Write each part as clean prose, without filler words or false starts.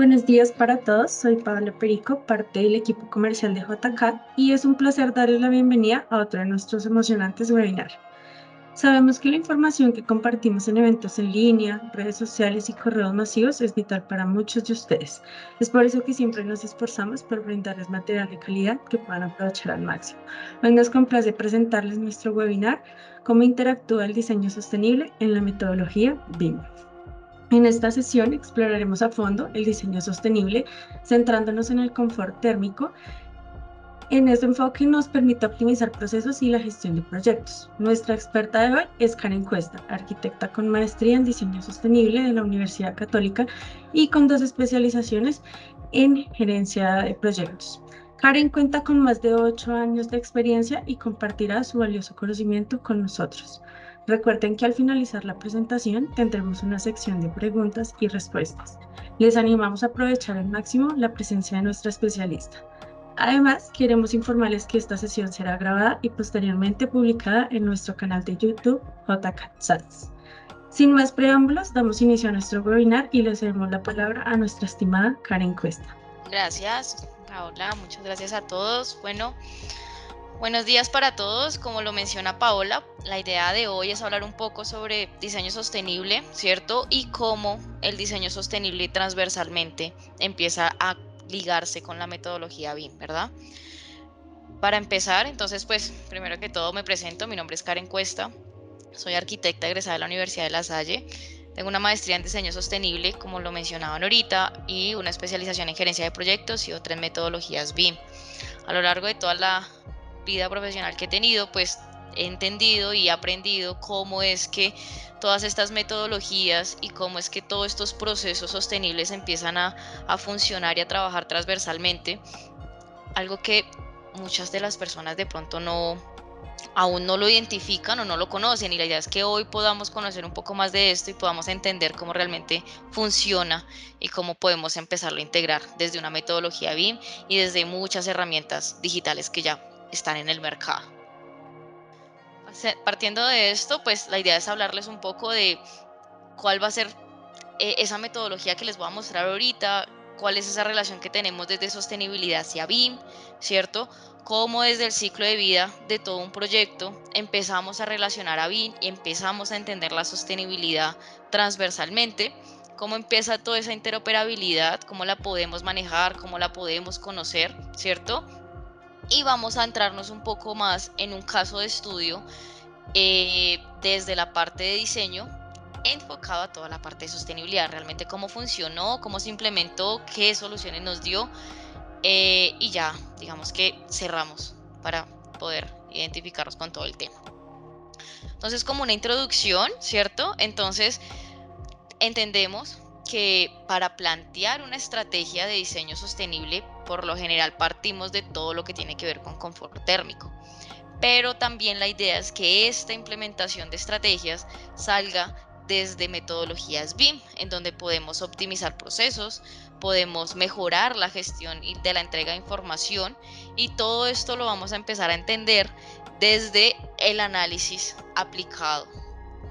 Buenos días para todos, soy Paola Perico, parte del equipo comercial de JK y es un placer darles la bienvenida a otro de nuestros emocionantes webinars. Sabemos que la información que compartimos en eventos en línea, redes sociales y correos masivos es vital para muchos de ustedes. Es por eso que siempre nos esforzamos por brindarles material de calidad que puedan aprovechar al máximo. Hoy nos complace presentarles nuestro webinar, Cómo interactúa el diseño sostenible en la metodología BIM. En esta sesión exploraremos a fondo el diseño sostenible, centrándonos en el confort térmico. En este enfoque nos permite optimizar procesos y la gestión de proyectos. Nuestra experta de hoy es Karen Cuesta, arquitecta con maestría en diseño sostenible de la Universidad Católica y con 2 especializaciones en gerencia de proyectos. Karen cuenta con más de 8 años de experiencia y compartirá su valioso conocimiento con nosotros. Recuerden que al finalizar la presentación tendremos una sección de preguntas y respuestas. Les animamos a aprovechar al máximo la presencia de nuestra especialista. Además, queremos informarles que esta sesión será grabada y posteriormente publicada en nuestro canal de YouTube JCat Science. Sin más preámbulos, damos inicio a nuestro webinar y le cedemos la palabra a nuestra estimada Karen Cuesta. Gracias, Paola. Muchas gracias a todos. Bueno, buenos días para todos. Como lo menciona Paola, la idea de hoy es hablar un poco sobre diseño sostenible, ¿cierto? Y cómo el diseño sostenible transversalmente empieza a ligarse con la metodología BIM, ¿verdad? Para empezar, entonces, pues, primero que todo me presento. Mi nombre es Karen Cuesta. Soy arquitecta egresada de la Universidad de La Salle. Tengo una maestría en diseño sostenible, como lo mencionaban ahorita, y una especialización en gerencia de proyectos y otra en metodologías BIM. A lo largo de toda la vida profesional que he tenido, pues he entendido y aprendido cómo es que todas estas metodologías y cómo es que todos estos procesos sostenibles empiezan a funcionar y a trabajar transversalmente. Algo que muchas de las personas de pronto aún no lo identifican o no lo conocen, y la idea es que hoy podamos conocer un poco más de esto y podamos entender cómo realmente funciona y cómo podemos empezarlo a integrar desde una metodología BIM y desde muchas herramientas digitales que ya están en el mercado. Partiendo de esto, pues la idea es hablarles un poco de cuál va a ser esa metodología que les voy a mostrar ahorita, cuál es esa relación que tenemos desde sostenibilidad hacia BIM, ¿cierto? Cómo desde el ciclo de vida de todo un proyecto empezamos a relacionar a BIM y empezamos a entender la sostenibilidad transversalmente, cómo empieza toda esa interoperabilidad, cómo la podemos manejar, cómo la podemos conocer, ¿cierto? Y vamos a entrarnos un poco más en un caso de estudio desde la parte de diseño enfocado a toda la parte de sostenibilidad, realmente cómo funcionó, cómo se implementó, qué soluciones nos dio, y ya, digamos que cerramos para poder identificarnos con todo el tema. Entonces, como una introducción, ¿cierto? Entonces, entendemos que para plantear una estrategia de diseño sostenible, por lo general partimos de todo lo que tiene que ver con confort térmico. Pero también la idea es que esta implementación de estrategias salga desde metodologías BIM, en donde podemos optimizar procesos, podemos mejorar la gestión y de la entrega de información, y todo esto lo vamos a empezar a entender desde el análisis aplicado,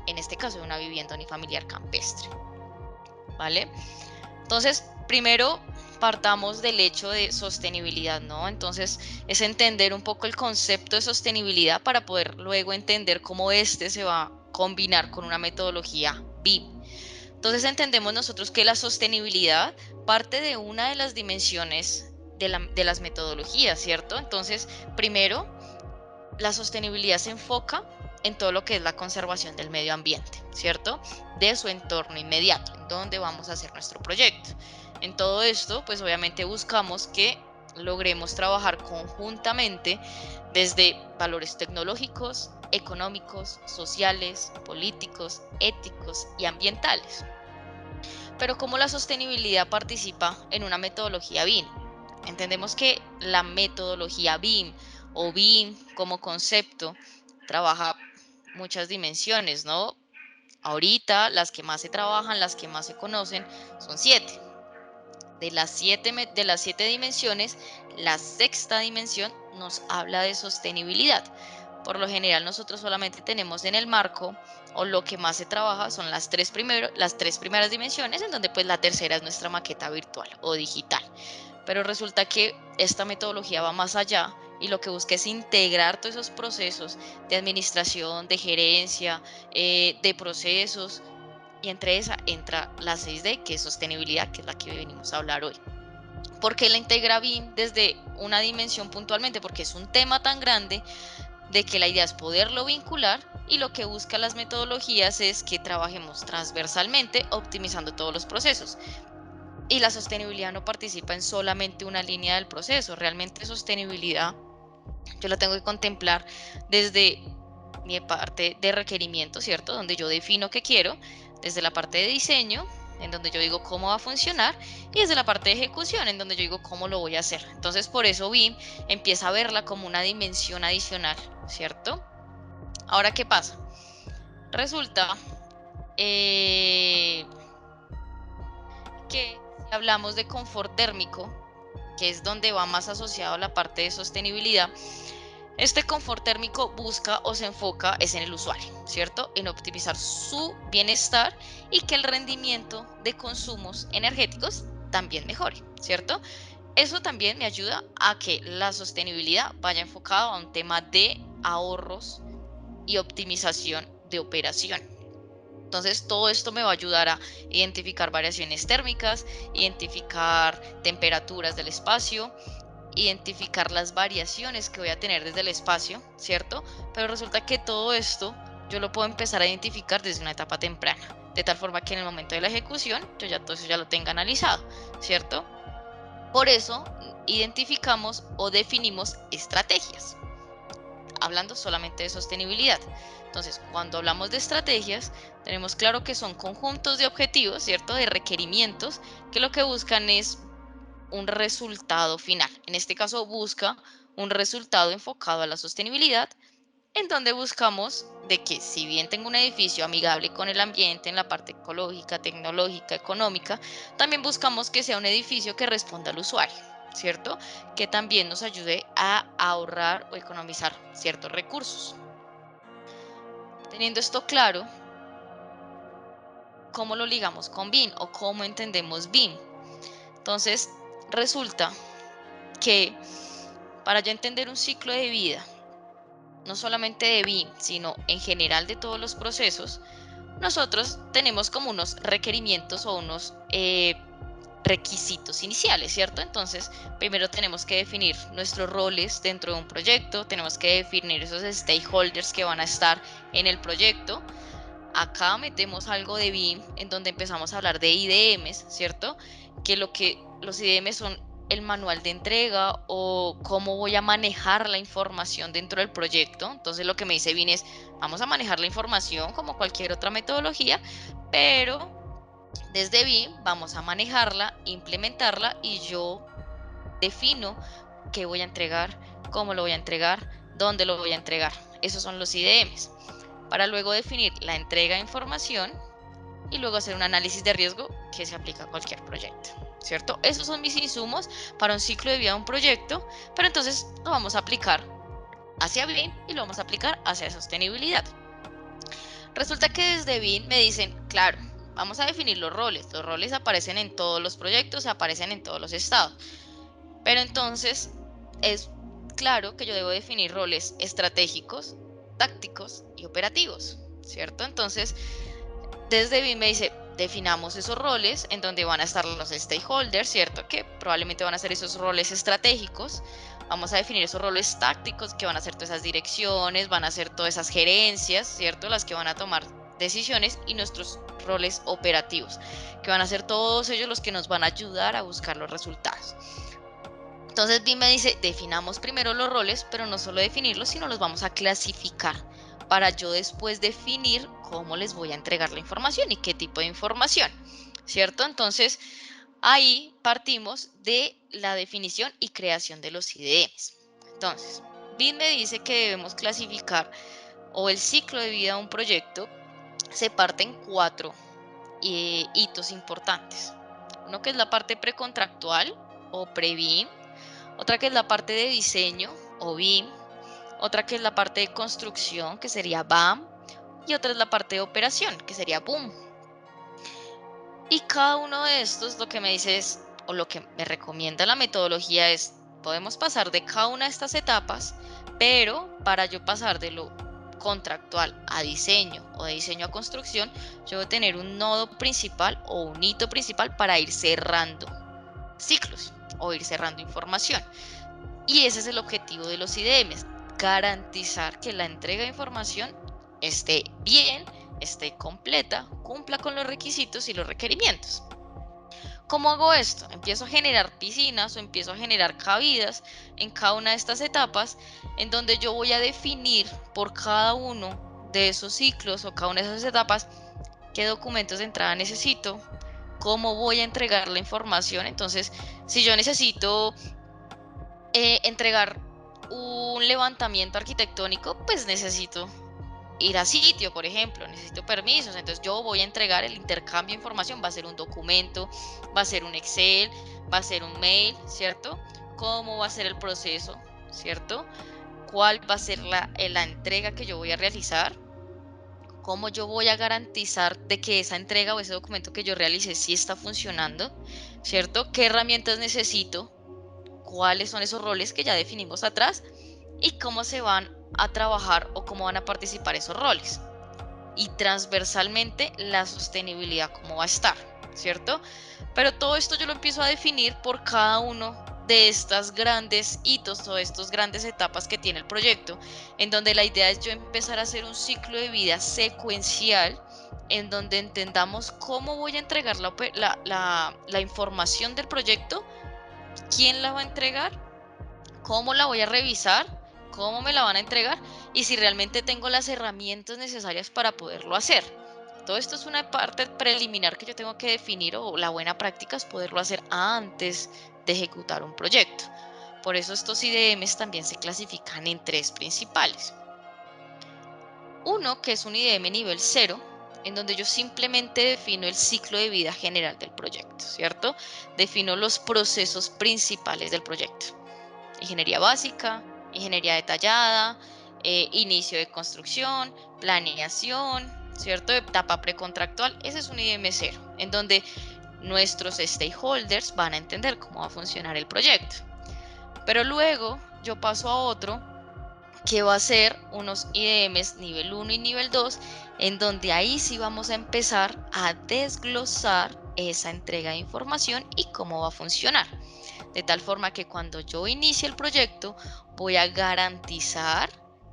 en este caso de una vivienda unifamiliar campestre, ¿vale? Entonces, primero partamos del hecho de sostenibilidad, ¿no? Entonces, es entender un poco el concepto de sostenibilidad para poder luego entender cómo este se va a combinar con una metodología BIM. Entonces, entendemos nosotros que la sostenibilidad parte de una de las dimensiones de las metodologías, ¿cierto? Entonces, primero, la sostenibilidad se enfoca en todo lo que es la conservación del medio ambiente, ¿cierto? De su entorno inmediato, en donde vamos a hacer nuestro proyecto. En todo esto, pues obviamente buscamos que logremos trabajar conjuntamente desde valores tecnológicos, económicos, sociales, políticos, éticos y ambientales. Pero ¿cómo la sostenibilidad participa en una metodología BIM? Entendemos que la metodología BIM o BIM como concepto trabaja muchas dimensiones, ¿no? Ahorita las que más se trabajan, las que más se conocen, son 7. De las siete dimensiones, la sexta dimensión nos habla de sostenibilidad. Por lo general nosotros solamente tenemos en el marco, o lo que más se trabaja son las tres primeras dimensiones, en donde pues la tercera es nuestra maqueta virtual o digital. Pero resulta que esta metodología va más allá y lo que busca es integrar todos esos procesos de administración, de gerencia, de procesos, y entre esa entra la 6D, que es sostenibilidad, que es la que venimos a hablar hoy. ¿Por qué la integra BIM desde una dimensión puntualmente? Porque es un tema tan grande de que la idea es poderlo vincular, y lo que buscan las metodologías es que trabajemos transversalmente optimizando todos los procesos. Y la sostenibilidad no participa en solamente una línea del proceso. Realmente sostenibilidad yo la tengo que contemplar desde mi parte de requerimiento, ¿cierto? Donde yo defino qué quiero, desde la parte de diseño, en donde yo digo cómo va a funcionar, y desde la parte de ejecución, en donde yo digo cómo lo voy a hacer. Entonces, por eso BIM empieza a verla como una dimensión adicional, ¿cierto? Ahora, ¿qué pasa? Resulta eh, que si hablamos de confort térmico, que es donde va más asociado a la parte de sostenibilidad, este confort térmico busca o se enfoca es en el usuario, ¿cierto? En optimizar su bienestar y que el rendimiento de consumos energéticos también mejore, ¿cierto? Eso también me ayuda a que la sostenibilidad vaya enfocada a un tema de ahorros y optimización de operación. Entonces, todo esto me va a ayudar a identificar variaciones térmicas, identificar temperaturas del espacio, identificar las variaciones que voy a tener desde el espacio, ¿cierto? Pero resulta que todo esto yo lo puedo empezar a identificar desde una etapa temprana, de tal forma que en el momento de la ejecución yo ya todo eso ya lo tenga analizado, ¿cierto? Por eso identificamos o definimos estrategias, hablando solamente de sostenibilidad. Entonces, cuando hablamos de estrategias, tenemos claro que son conjuntos de objetivos, ¿cierto? De requerimientos que lo que buscan es un resultado final. En este caso, busca un resultado enfocado a la sostenibilidad, en donde buscamos de que si bien tengo un edificio amigable con el ambiente en la parte ecológica, tecnológica, económica, también buscamos que sea un edificio que responda al usuario, ¿cierto? Que también nos ayude a ahorrar o economizar ciertos recursos. Teniendo esto claro, ¿cómo lo ligamos con BIM o cómo entendemos BIM? Entonces, resulta que para yo entender un ciclo de vida, no solamente de BIM, sino en general de todos los procesos, nosotros tenemos como unos requerimientos o unos requisitos iniciales, ¿cierto? Entonces, primero tenemos que definir nuestros roles dentro de un proyecto, tenemos que definir esos stakeholders que van a estar en el proyecto. Acá metemos algo de BIM en donde empezamos a hablar de IDMs, ¿cierto? Que lo que los IDMs son el manual de entrega o cómo voy a manejar la información dentro del proyecto. Entonces lo que me dice BIM es, vamos a manejar la información como cualquier otra metodología, pero desde BIM vamos a manejarla, implementarla, y yo defino qué voy a entregar, cómo lo voy a entregar, dónde lo voy a entregar. Esos son los IDMs. Para luego definir la entrega de información y luego hacer un análisis de riesgo que se aplica a cualquier proyecto, ¿cierto? Esos son mis insumos para un ciclo de vida de un proyecto, pero entonces lo vamos a aplicar hacia BIM y lo vamos a aplicar hacia sostenibilidad. Resulta que desde BIM me dicen, claro, vamos a definir los roles. Los roles aparecen en todos los proyectos, aparecen en todos los estados. Pero entonces es claro que yo debo definir roles estratégicos, tácticos y operativos, ¿cierto? Entonces, desde BIM me dice, definamos esos roles en donde van a estar los stakeholders, ¿cierto? Que probablemente van a ser esos roles estratégicos. Vamos a definir esos roles tácticos que van a ser todas esas direcciones, van a ser todas esas gerencias, ¿cierto? Las que van a tomar decisiones, y nuestros roles operativos, que van a ser todos ellos los que nos van a ayudar a buscar los resultados. Entonces BIM me dice, definamos primero los roles, pero no solo definirlos, sino los vamos a clasificar para yo después definir cómo les voy a entregar la información y qué tipo de información, ¿cierto? Entonces ahí partimos de la definición y creación de los IDMs. Entonces, BIM me dice que debemos clasificar, o el ciclo de vida de un proyecto se parte en cuatro hitos importantes. Uno que es la parte precontractual o pre-BIM, otra que es la parte de diseño o BIM, otra que es la parte de construcción, que sería BAM, y otra es la parte de operación, que sería BOOM. Y cada uno de estos lo que me dice es, o lo que me recomienda la metodología es, podemos pasar de cada una de estas etapas, pero para yo pasar de lo contractual a diseño o de diseño a construcción, yo debo tener un nodo principal o un hito principal para ir cerrando ciclos o ir cerrando información. Y ese es el objetivo de los IDMs, garantizar que la entrega de información esté bien, esté completa, cumpla con los requisitos y los requerimientos. ¿Cómo hago esto? Empiezo a generar piscinas o empiezo a generar cabidas en cada una de estas etapas en donde yo voy a definir por cada uno de esos ciclos o cada una de esas etapas qué documentos de entrada necesito, cómo voy a entregar la información. Entonces, si yo necesito entregar un levantamiento arquitectónico, pues necesito ir a sitio, por ejemplo, necesito permisos, entonces yo voy a entregar el intercambio de información, va a ser un documento, va a ser un Excel, va a ser un mail, ¿cierto? ¿Cómo va a ser el proceso, ¿cierto? ¿Cuál va a ser la entrega que yo voy a realizar? ¿Cómo yo voy a garantizar de que esa entrega o ese documento que yo realice sí está funcionando, ¿cierto? ¿Qué herramientas necesito? ¿Cuáles son esos roles que ya definimos atrás? ¿Y cómo se van a trabajar o cómo van a participar esos roles? Y transversalmente la sostenibilidad, cómo va a estar, ¿cierto? Pero todo esto yo lo empiezo a definir por cada uno de estas grandes hitos o estas grandes etapas que tiene el proyecto, en donde la idea es yo empezar a hacer un ciclo de vida secuencial en donde entendamos cómo voy a entregar la información del proyecto, quién la va a entregar, cómo la voy a revisar, cómo me la van a entregar y si realmente tengo las herramientas necesarias para poderlo hacer. Todo esto es una parte preliminar que yo tengo que definir o la buena práctica es poderlo hacer antes de ejecutar un proyecto. Por eso estos IDMs también se clasifican en tres principales. Uno que es un IDM nivel cero, en donde yo simplemente defino el ciclo de vida general del proyecto, ¿cierto? Defino los procesos principales del proyecto. Ingeniería básica, ingeniería detallada, inicio de construcción, planeación, ¿cierto? Etapa precontractual. Ese es un IDM cero, en donde nuestros stakeholders van a entender cómo va a funcionar el proyecto. Pero luego yo paso a otro que va a ser unos IDMs nivel 1 y nivel 2, en donde ahí sí vamos a empezar a desglosar esa entrega de información y cómo va a funcionar. De tal forma que cuando yo inicie el proyecto voy a garantizar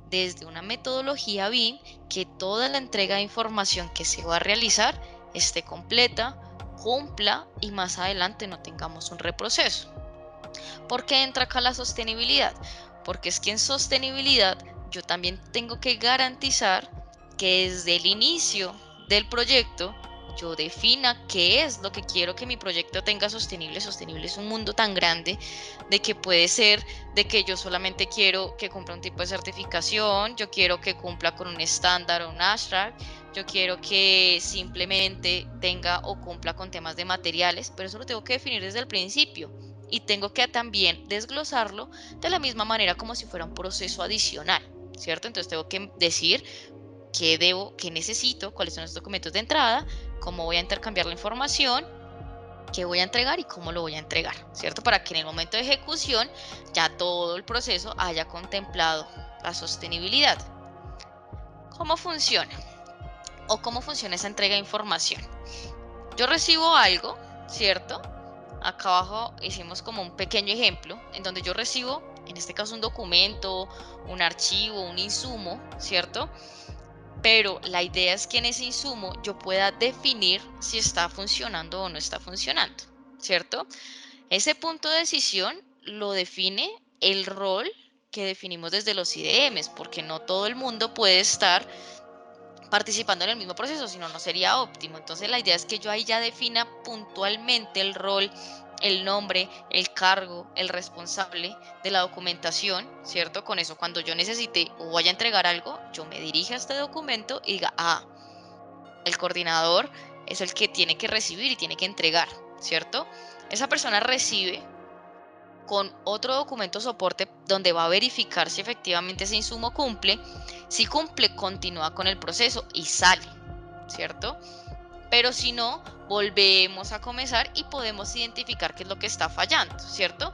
desde una metodología BIM que toda la entrega de información que se va a realizar esté completa, cumpla y más adelante no tengamos un reproceso. ¿Por qué entra acá la sostenibilidad? Porque es que en sostenibilidad yo también tengo que garantizar que desde el inicio del proyecto yo defina qué es lo que quiero que mi proyecto tenga sostenible. Sostenible es un mundo tan grande de que puede ser de que yo solamente quiero que cumpla un tipo de certificación, yo quiero que cumpla con un estándar o un ASHRAE, yo quiero que simplemente tenga o cumpla con temas de materiales, pero eso lo tengo que definir desde el principio y tengo que también desglosarlo de la misma manera como si fuera un proceso adicional, ¿cierto? Entonces tengo que decir qué debo, qué necesito, cuáles son los documentos de entrada, cómo voy a intercambiar la información, qué voy a entregar y cómo lo voy a entregar, ¿cierto? Para que en el momento de ejecución ya todo el proceso haya contemplado la sostenibilidad. ¿Cómo funciona? ¿O cómo funciona esa entrega de información? Yo recibo algo, ¿cierto? Acá abajo hicimos como un pequeño ejemplo en donde yo recibo, en este caso, un documento, un archivo, un insumo, ¿cierto? Pero la idea es que en ese insumo yo pueda definir si está funcionando o no está funcionando, ¿cierto? Ese punto de decisión lo define el rol que definimos desde los IDMs, porque no todo el mundo puede estar participando en el mismo proceso, si no, no sería óptimo. Entonces la idea es que yo ahí ya defina puntualmente el rol, el nombre, el cargo, el responsable de la documentación, ¿cierto? Con eso, cuando yo necesite o vaya a entregar algo, yo me dirija a este documento y diga, ah, el coordinador es el que tiene que recibir y tiene que entregar, ¿cierto? Esa persona recibe con otro documento soporte donde va a verificar si efectivamente ese insumo cumple. Si cumple, continúa con el proceso y sale, ¿cierto? Pero si no, volvemos a comenzar y podemos identificar qué es lo que está fallando, ¿cierto?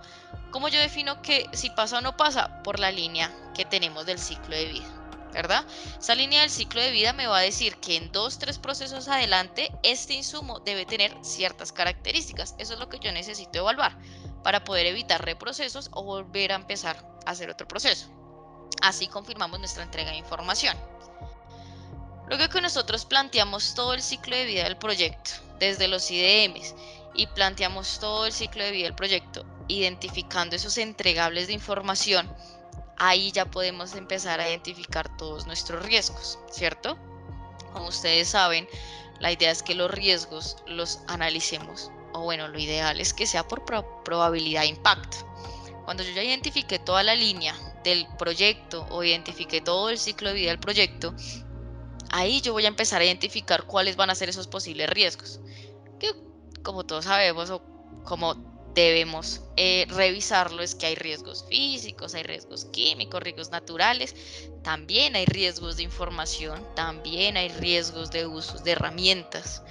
¿Cómo yo defino que si pasa o no pasa? Por la línea que tenemos del ciclo de vida, ¿verdad? Esa línea del ciclo de vida me va a decir que en 2, 3 procesos adelante este insumo debe tener ciertas características. Eso es lo que yo necesito evaluar para poder evitar reprocesos o volver a empezar a hacer otro proceso. Así confirmamos nuestra entrega de información. Luego que nosotros planteamos todo el ciclo de vida del proyecto, desde los IDMs, y planteamos todo el ciclo de vida del proyecto, identificando esos entregables de información, ahí ya podemos empezar a identificar todos nuestros riesgos, ¿cierto? Como ustedes saben, la idea es que los riesgos los analicemos, o bueno, lo ideal es que sea por probabilidad de impacto. Cuando yo ya identifiqué toda la línea del proyecto o identifiqué todo el ciclo de vida del proyecto, ahí yo voy a empezar a identificar cuáles van a ser esos posibles riesgos, que como todos sabemos o como debemos revisarlo es que hay riesgos físicos, hay riesgos químicos, riesgos naturales, también hay riesgos de información, también hay riesgos de usos de herramientas,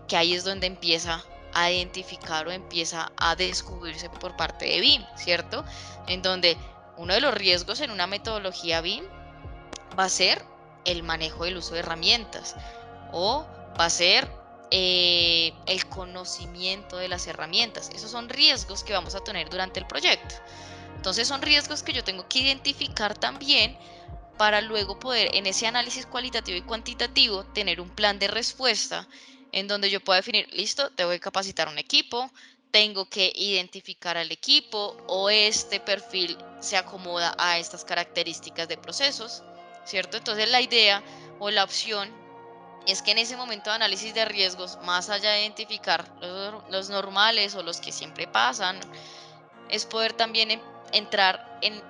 que ahí es donde empieza a identificar o empieza a descubrirse por parte de BIM, ¿cierto? En donde uno de los riesgos en una metodología BIM va a ser el manejo del uso de herramientas o va a ser el conocimiento de las herramientas. Esos son riesgos que vamos a tener durante el proyecto. Entonces son riesgos que yo tengo que identificar también para luego poder en ese análisis cualitativo y cuantitativo tener un plan de respuesta en donde yo pueda definir, listo, tengo que capacitar un equipo, tengo que identificar al equipo o este perfil se acomoda a estas características de procesos, ¿cierto? Entonces la idea o la opción es que en ese momento de análisis de riesgos, más allá de identificar los normales o los que siempre pasan, es poder también entrar en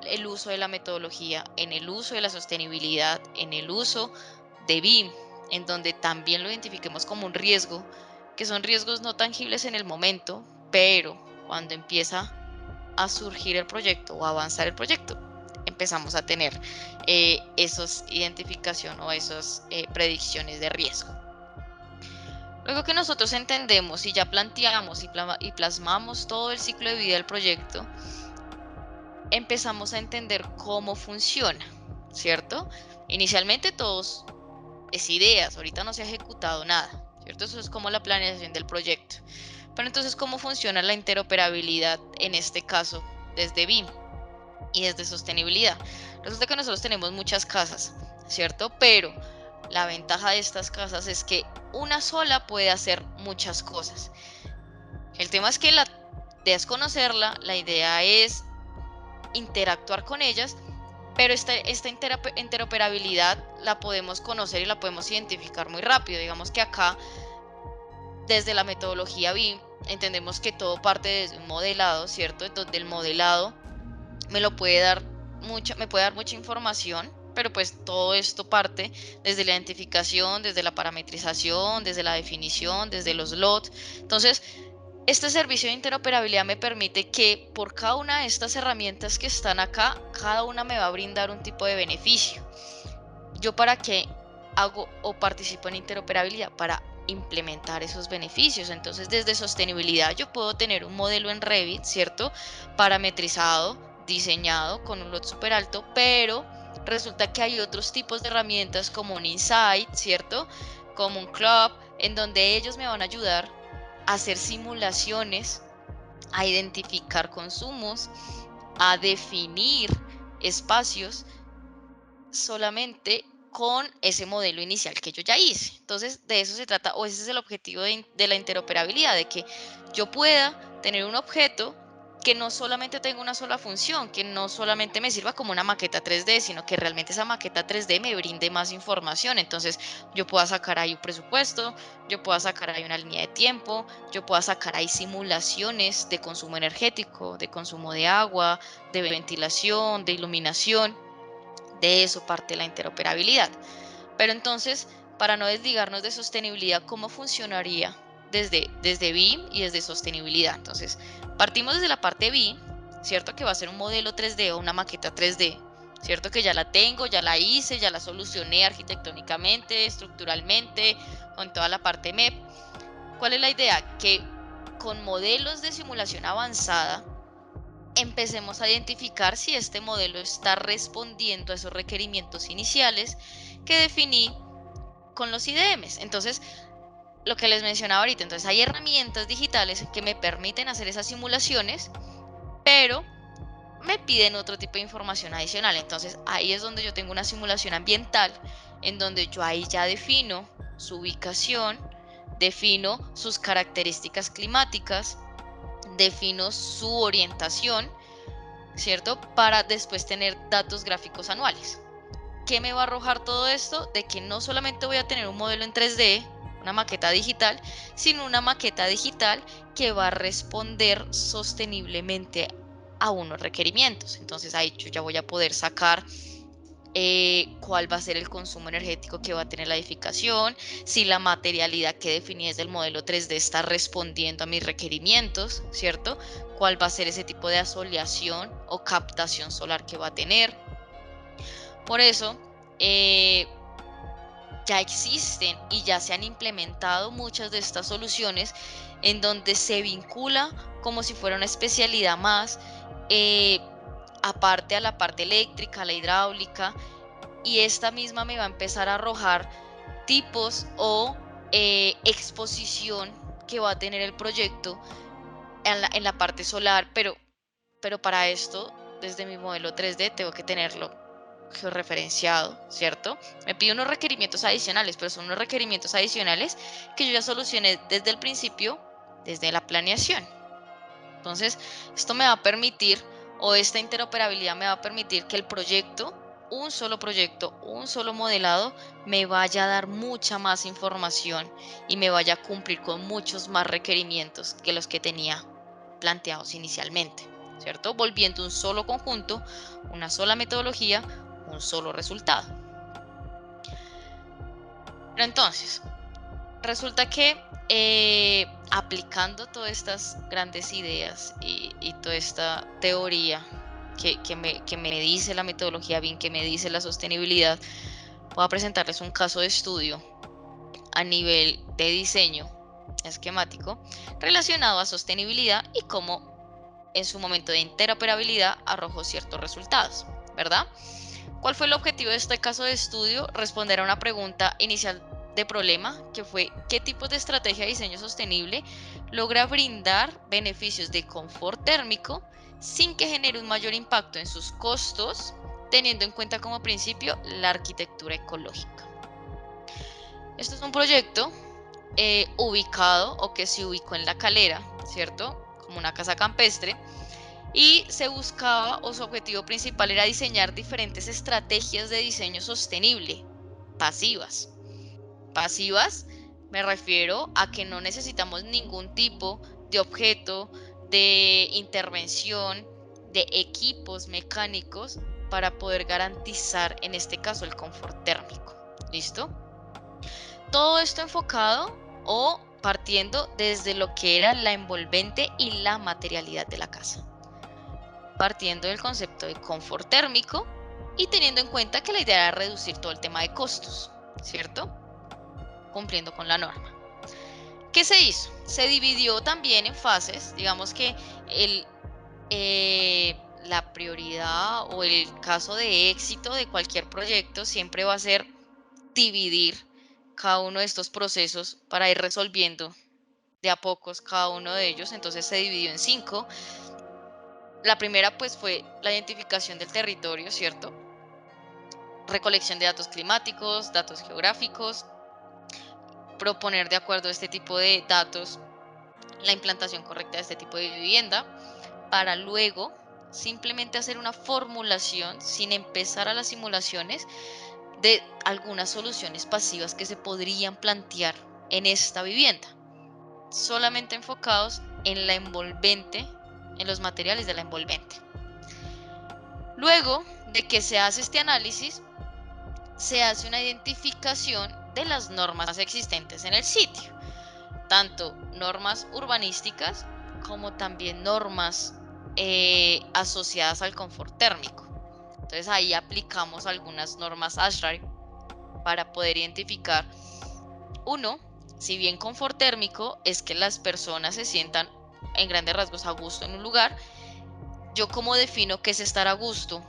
el uso de la metodología, en el uso de la sostenibilidad, en el uso de BIM, en donde también lo identifiquemos como un riesgo, que son riesgos no tangibles en el momento, pero cuando empieza a surgir el proyecto o a avanzar el proyecto, empezamos a tener esos identificación o esas predicciones de riesgo. Luego que nosotros entendemos y ya planteamos y plasmamos todo el ciclo de vida del proyecto, empezamos a entender cómo funciona, ¿cierto? Inicialmente todos es ideas, ahorita no se ha ejecutado nada, ¿cierto? Eso es como la planeación del proyecto. Pero entonces, ¿cómo funciona la interoperabilidad en este caso desde BIM y desde sostenibilidad? Resulta que nosotros tenemos muchas casas, ¿cierto? Pero la ventaja de estas casas es que una sola puede hacer muchas cosas. El tema es que la idea es conocerla, la idea es interactuar con ellas, pero esta interoperabilidad la podemos conocer y la podemos identificar muy rápido. Digamos que acá, desde la metodología BIM, entendemos que todo parte desde un modelado, ¿cierto? Donde el modelado me puede dar mucha información, pero pues todo esto parte desde la identificación, desde la parametrización, desde la definición, desde los lots. Entonces, este servicio de interoperabilidad me permite que por cada una de estas herramientas que están acá, cada una me va a brindar un tipo de beneficio. ¿Yo para qué hago o participo en interoperabilidad? Para implementar esos beneficios. Entonces, desde sostenibilidad yo puedo tener un modelo en Revit, ¿cierto? Parametrizado, diseñado con un lot súper alto, pero resulta que hay otros tipos de herramientas como un Insight, ¿cierto? Como un Club, en donde ellos me van a ayudar a hacer simulaciones, a identificar consumos, a definir espacios solamente con ese modelo inicial que yo ya hice. Entonces, de eso se trata, o ese es el objetivo de la interoperabilidad, de que yo pueda tener un objeto que no solamente tenga una sola función, que no solamente me sirva como una maqueta 3D, sino que realmente esa maqueta 3D me brinde más información. Entonces, yo pueda sacar ahí un presupuesto, yo pueda sacar ahí una línea de tiempo, yo pueda sacar ahí simulaciones de consumo energético, de consumo de agua, de ventilación, de iluminación. De eso parte la interoperabilidad. Pero entonces, para no desligarnos de sostenibilidad, ¿cómo funcionaría? desde BIM y desde sostenibilidad. Entonces, partimos desde la parte BIM, ¿cierto? Que va a ser un modelo 3D o una maqueta 3D, ¿cierto? Que ya la tengo, ya la hice, ya la solucioné arquitectónicamente, estructuralmente, con toda la parte MEP. ¿Cuál es la idea? Que con modelos de simulación avanzada empecemos a identificar si este modelo está respondiendo a esos requerimientos iniciales que definí con los IDMs. Entonces, lo que les mencionaba ahorita, entonces hay herramientas digitales que me permiten hacer esas simulaciones, pero me piden otro tipo de información adicional. Entonces, ahí es donde yo tengo una simulación ambiental, en donde yo ahí ya defino su ubicación, defino sus características climáticas, defino su orientación, ¿cierto? Para después tener datos gráficos anuales. ¿Qué me va a arrojar todo esto? De que no solamente voy a tener un modelo en 3D, una maqueta digital, sino una maqueta digital que va a responder sosteniblemente a unos requerimientos. Entonces ahí yo ya voy a poder sacar cuál va a ser el consumo energético que va a tener la edificación, si la materialidad que definí desde el modelo 3D está respondiendo a mis requerimientos, ¿cierto? Cuál va a ser ese tipo de asoleación o captación solar que va a tener. Por eso, ya existen y ya se han implementado muchas de estas soluciones en donde se vincula como si fuera una especialidad más, eh, aparte a la parte eléctrica, la hidráulica, y esta misma me va a empezar a arrojar tipos o exposición que va a tener el proyecto en la parte solar, pero para esto, desde mi modelo 3D, tengo que tenerlo georreferenciado, ¿cierto? Me pide unos requerimientos adicionales, pero son unos requerimientos adicionales que yo ya solucioné desde el principio, desde la planeación. Entonces, esto me va a permitir, o esta interoperabilidad me va a permitir que el proyecto, un solo modelado, me vaya a dar mucha más información y me vaya a cumplir con muchos más requerimientos que los que tenía planteados inicialmente, ¿cierto? Volviendo un solo conjunto, una sola metodología, un solo resultado. Pero entonces, resulta que aplicando todas estas grandes ideas y toda esta teoría que me dice la metodología BIM, que me dice la sostenibilidad, voy a presentarles un caso de estudio a nivel de diseño esquemático relacionado a sostenibilidad y cómo en su momento de interoperabilidad arrojó ciertos resultados, ¿verdad? ¿Cuál fue el objetivo de este caso de estudio? Responder a una pregunta inicial de problema, que fue ¿qué tipos de estrategia de diseño sostenible logra brindar beneficios de confort térmico sin que genere un mayor impacto en sus costos, teniendo en cuenta como principio la arquitectura ecológica? Esto es un proyecto ubicado o que se ubicó en La Calera, ¿cierto? Como una casa campestre, y se buscaba o su objetivo principal era diseñar diferentes estrategias de diseño sostenible, pasivas. Pasivas me refiero a que no necesitamos ningún tipo de objeto, de intervención, de equipos mecánicos para poder garantizar en este caso el confort térmico. ¿Listo? Todo esto enfocado o partiendo desde lo que era la envolvente y la materialidad de la casa, partiendo del concepto de confort térmico y teniendo en cuenta que la idea era reducir todo el tema de costos, ¿cierto? Cumpliendo con la norma. ¿Qué se hizo? Se dividió también en fases, digamos que el, la prioridad o el caso de éxito de cualquier proyecto siempre va a ser dividir cada uno de estos procesos para ir resolviendo de a pocos cada uno de ellos. Entonces se dividió en 5. La primera pues fue la identificación del territorio, ¿cierto? Recolección de datos climáticos, datos geográficos, proponer de acuerdo a este tipo de datos la implantación correcta de este tipo de vivienda, para luego simplemente hacer una formulación sin empezar a las simulaciones de algunas soluciones pasivas que se podrían plantear en esta vivienda, solamente enfocados en la envolvente, en los materiales de la envolvente. Luego de que se hace este análisis, se hace una identificación de las normas existentes en el sitio. tanto normas urbanísticas como también normas asociadas al confort térmico. Entonces ahí aplicamos algunas normas ASHRAE para poder identificar, uno, si bien confort térmico es que las personas se sientan en grandes rasgos a gusto en un lugar, yo cómo defino qué es estar a gusto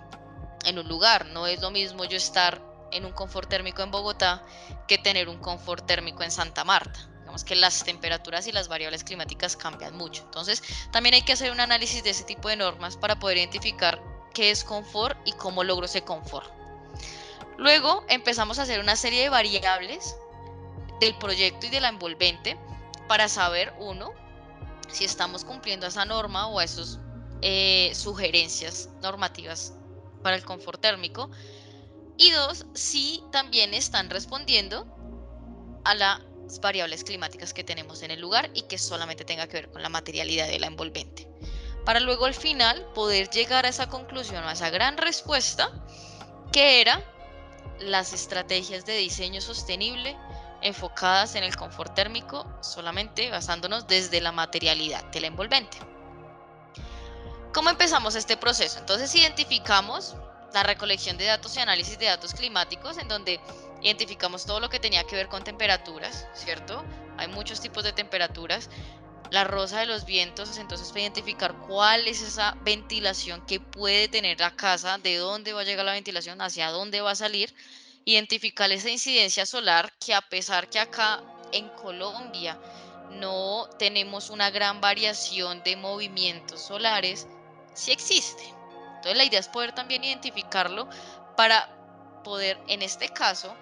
en un lugar. No es lo mismo yo estar en un confort térmico en Bogotá que tener un confort térmico en Santa Marta. Digamos que las temperaturas y las variables climáticas cambian mucho. Entonces, también hay que hacer un análisis de ese tipo de normas para poder identificar qué es confort y cómo logro ese confort. Luego empezamos a hacer una serie de variables del proyecto y de la envolvente para saber, uno, si estamos cumpliendo esa norma o a esas sugerencias normativas para el confort térmico. Y dos, si también están respondiendo a las variables climáticas que tenemos en el lugar y que solamente tenga que ver con la materialidad de la envolvente. Para luego al final poder llegar a esa conclusión, a esa gran respuesta, que era las estrategias de diseño sostenible enfocadas en el confort térmico, solamente basándonos desde la materialidad de la envolvente. ¿Cómo empezamos este proceso? Entonces identificamos la recolección de datos y análisis de datos climáticos, en donde identificamos todo lo que tenía que ver con temperaturas, ¿cierto? Hay muchos tipos de temperaturas. La rosa de los vientos, entonces para identificar cuál es esa ventilación que puede tener la casa, de dónde va a llegar la ventilación, hacia dónde va a salir. Identificar esa incidencia solar que, a pesar que acá en Colombia no tenemos una gran variación de movimientos solares, sí existe. Entonces la idea es poder también identificarlo para poder, en este caso,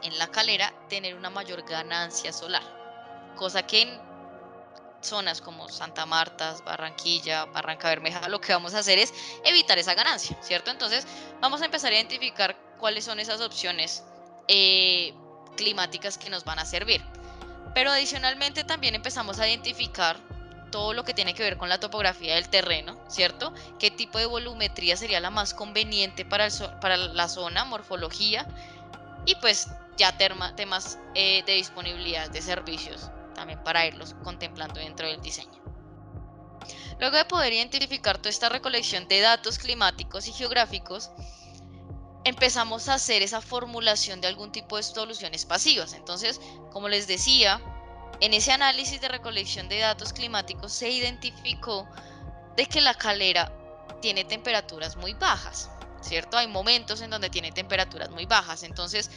en La Calera, tener una mayor ganancia solar, cosa que en zonas como Santa Marta, Barranquilla, Barranca Bermeja, lo que vamos a hacer es evitar esa ganancia, ¿cierto? Entonces vamos a empezar a identificar cuáles son esas opciones climáticas que nos van a servir. Pero adicionalmente también empezamos a identificar todo lo que tiene que ver con la topografía del terreno, ¿cierto? ¿Qué tipo de volumetría sería la más conveniente para la zona, morfología? Y pues ya temas de disponibilidad de servicios también para irlos contemplando dentro del diseño. Luego de poder identificar toda esta recolección de datos climáticos y geográficos, empezamos a hacer esa formulación de algún tipo de soluciones pasivas. Entonces, como les decía, en ese análisis de recolección de datos climáticos se identificó de que La Calera tiene temperaturas muy bajas, ¿cierto? Hay momentos en donde tiene temperaturas muy bajas. Entonces,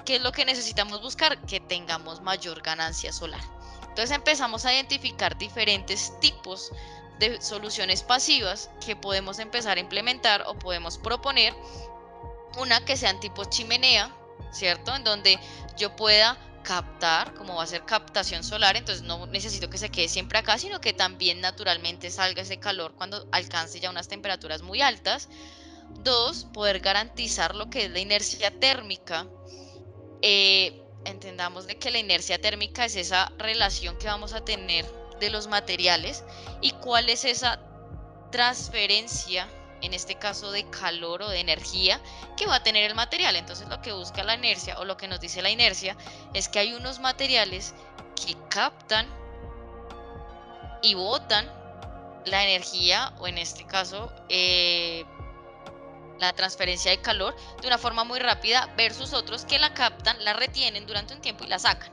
¿qué es lo que necesitamos buscar? Que tengamos mayor ganancia solar. Entonces empezamos a identificar diferentes tipos de soluciones pasivas que podemos empezar a implementar o podemos proponer. Una que sean tipo chimenea, ¿cierto? En donde yo pueda captar, como va a ser captación solar, entonces no necesito que se quede siempre acá, sino que también naturalmente salga ese calor cuando alcance ya unas temperaturas muy altas. Dos, poder garantizar lo que es la inercia térmica. Entendamos de que la inercia térmica es esa relación que vamos a tener de los materiales y cuál es esa transferencia, en este caso de calor o de energía, que va a tener el material. Entonces lo que busca la inercia o lo que nos dice la inercia es que hay unos materiales que captan y botan la energía, o en este caso la transferencia de calor, de una forma muy rápida, versus otros que la captan, la retienen durante un tiempo y la sacan.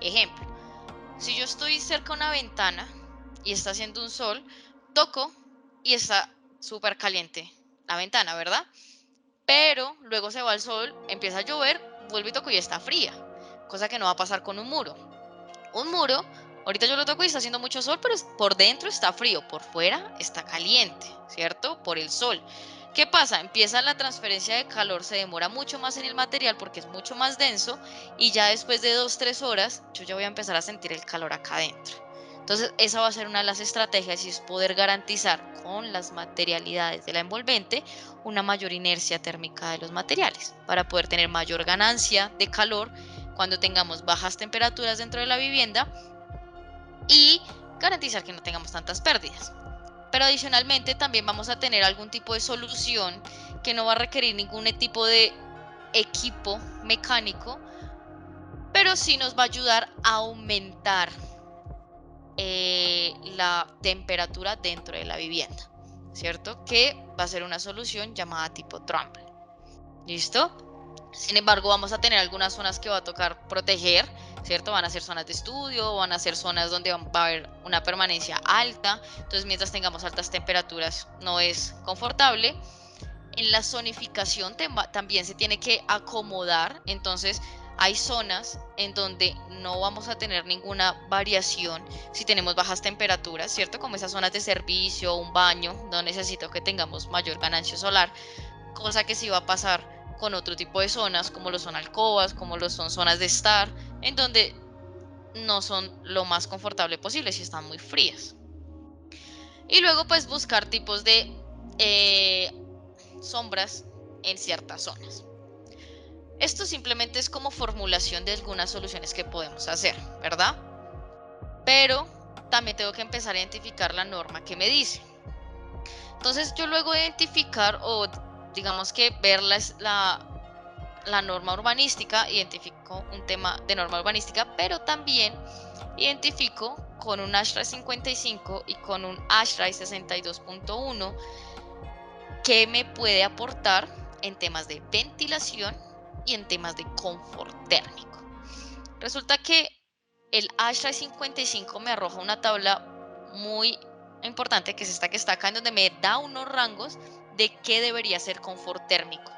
Ejemplo, si yo estoy cerca de una ventana y está haciendo un sol, toco y está súper caliente la ventana, ¿verdad? Pero luego se va el sol, empieza a llover, vuelvo y toco y está fría, cosa que no va a pasar con un muro. Un muro, ahorita yo lo toco y está haciendo mucho sol, pero por dentro está frío, por fuera está caliente, ¿cierto? Por el sol. ¿Qué pasa? Empieza la transferencia de calor, se demora mucho más en el material porque es mucho más denso y ya después de 2, 3 horas yo ya voy a empezar a sentir el calor acá adentro. Entonces esa va a ser una de las estrategias y es poder garantizar con las materialidades de la envolvente una mayor inercia térmica de los materiales para poder tener mayor ganancia de calor cuando tengamos bajas temperaturas dentro de la vivienda y garantizar que no tengamos tantas pérdidas. Pero adicionalmente también vamos a tener algún tipo de solución que no va a requerir ningún tipo de equipo mecánico, pero sí nos va a ayudar a aumentar la temperatura dentro de la vivienda, ¿cierto? Que va a ser una solución llamada tipo Trump. ¿Listo? Sin embargo, vamos a tener algunas zonas que va a tocar proteger, ¿cierto? Van a ser zonas de estudio, van a ser zonas donde va a haber una permanencia alta. Entonces, mientras tengamos altas temperaturas, no es confortable. En la zonificación también se tiene que acomodar. Entonces, hay zonas en donde no vamos a tener ninguna variación si tenemos bajas temperaturas, ¿cierto? Como esas zonas de servicio, un baño, no necesito que tengamos mayor ganancia solar, cosa que sí va a pasar con otro tipo de zonas, como lo son alcobas, como lo son zonas de estar, en donde no son lo más confortable posible si están muy frías. Y luego pues buscar tipos de eh, sombras en ciertas zonas. Esto simplemente es como formulación de algunas soluciones que podemos hacer, ¿verdad? Pero también tengo que empezar a identificar la norma que me dice. Entonces yo luego de identificar o digamos que ver la norma urbanística, identifico un tema de norma urbanística, pero también identifico con un ASHRAE 55 y con un ASHRAE 62.1 qué me puede aportar en temas de ventilación y en temas de confort térmico. Resulta que el ASHRAE 55 me arroja una tabla muy importante, que es esta que está acá, en donde me da unos rangos de qué debería ser confort térmico,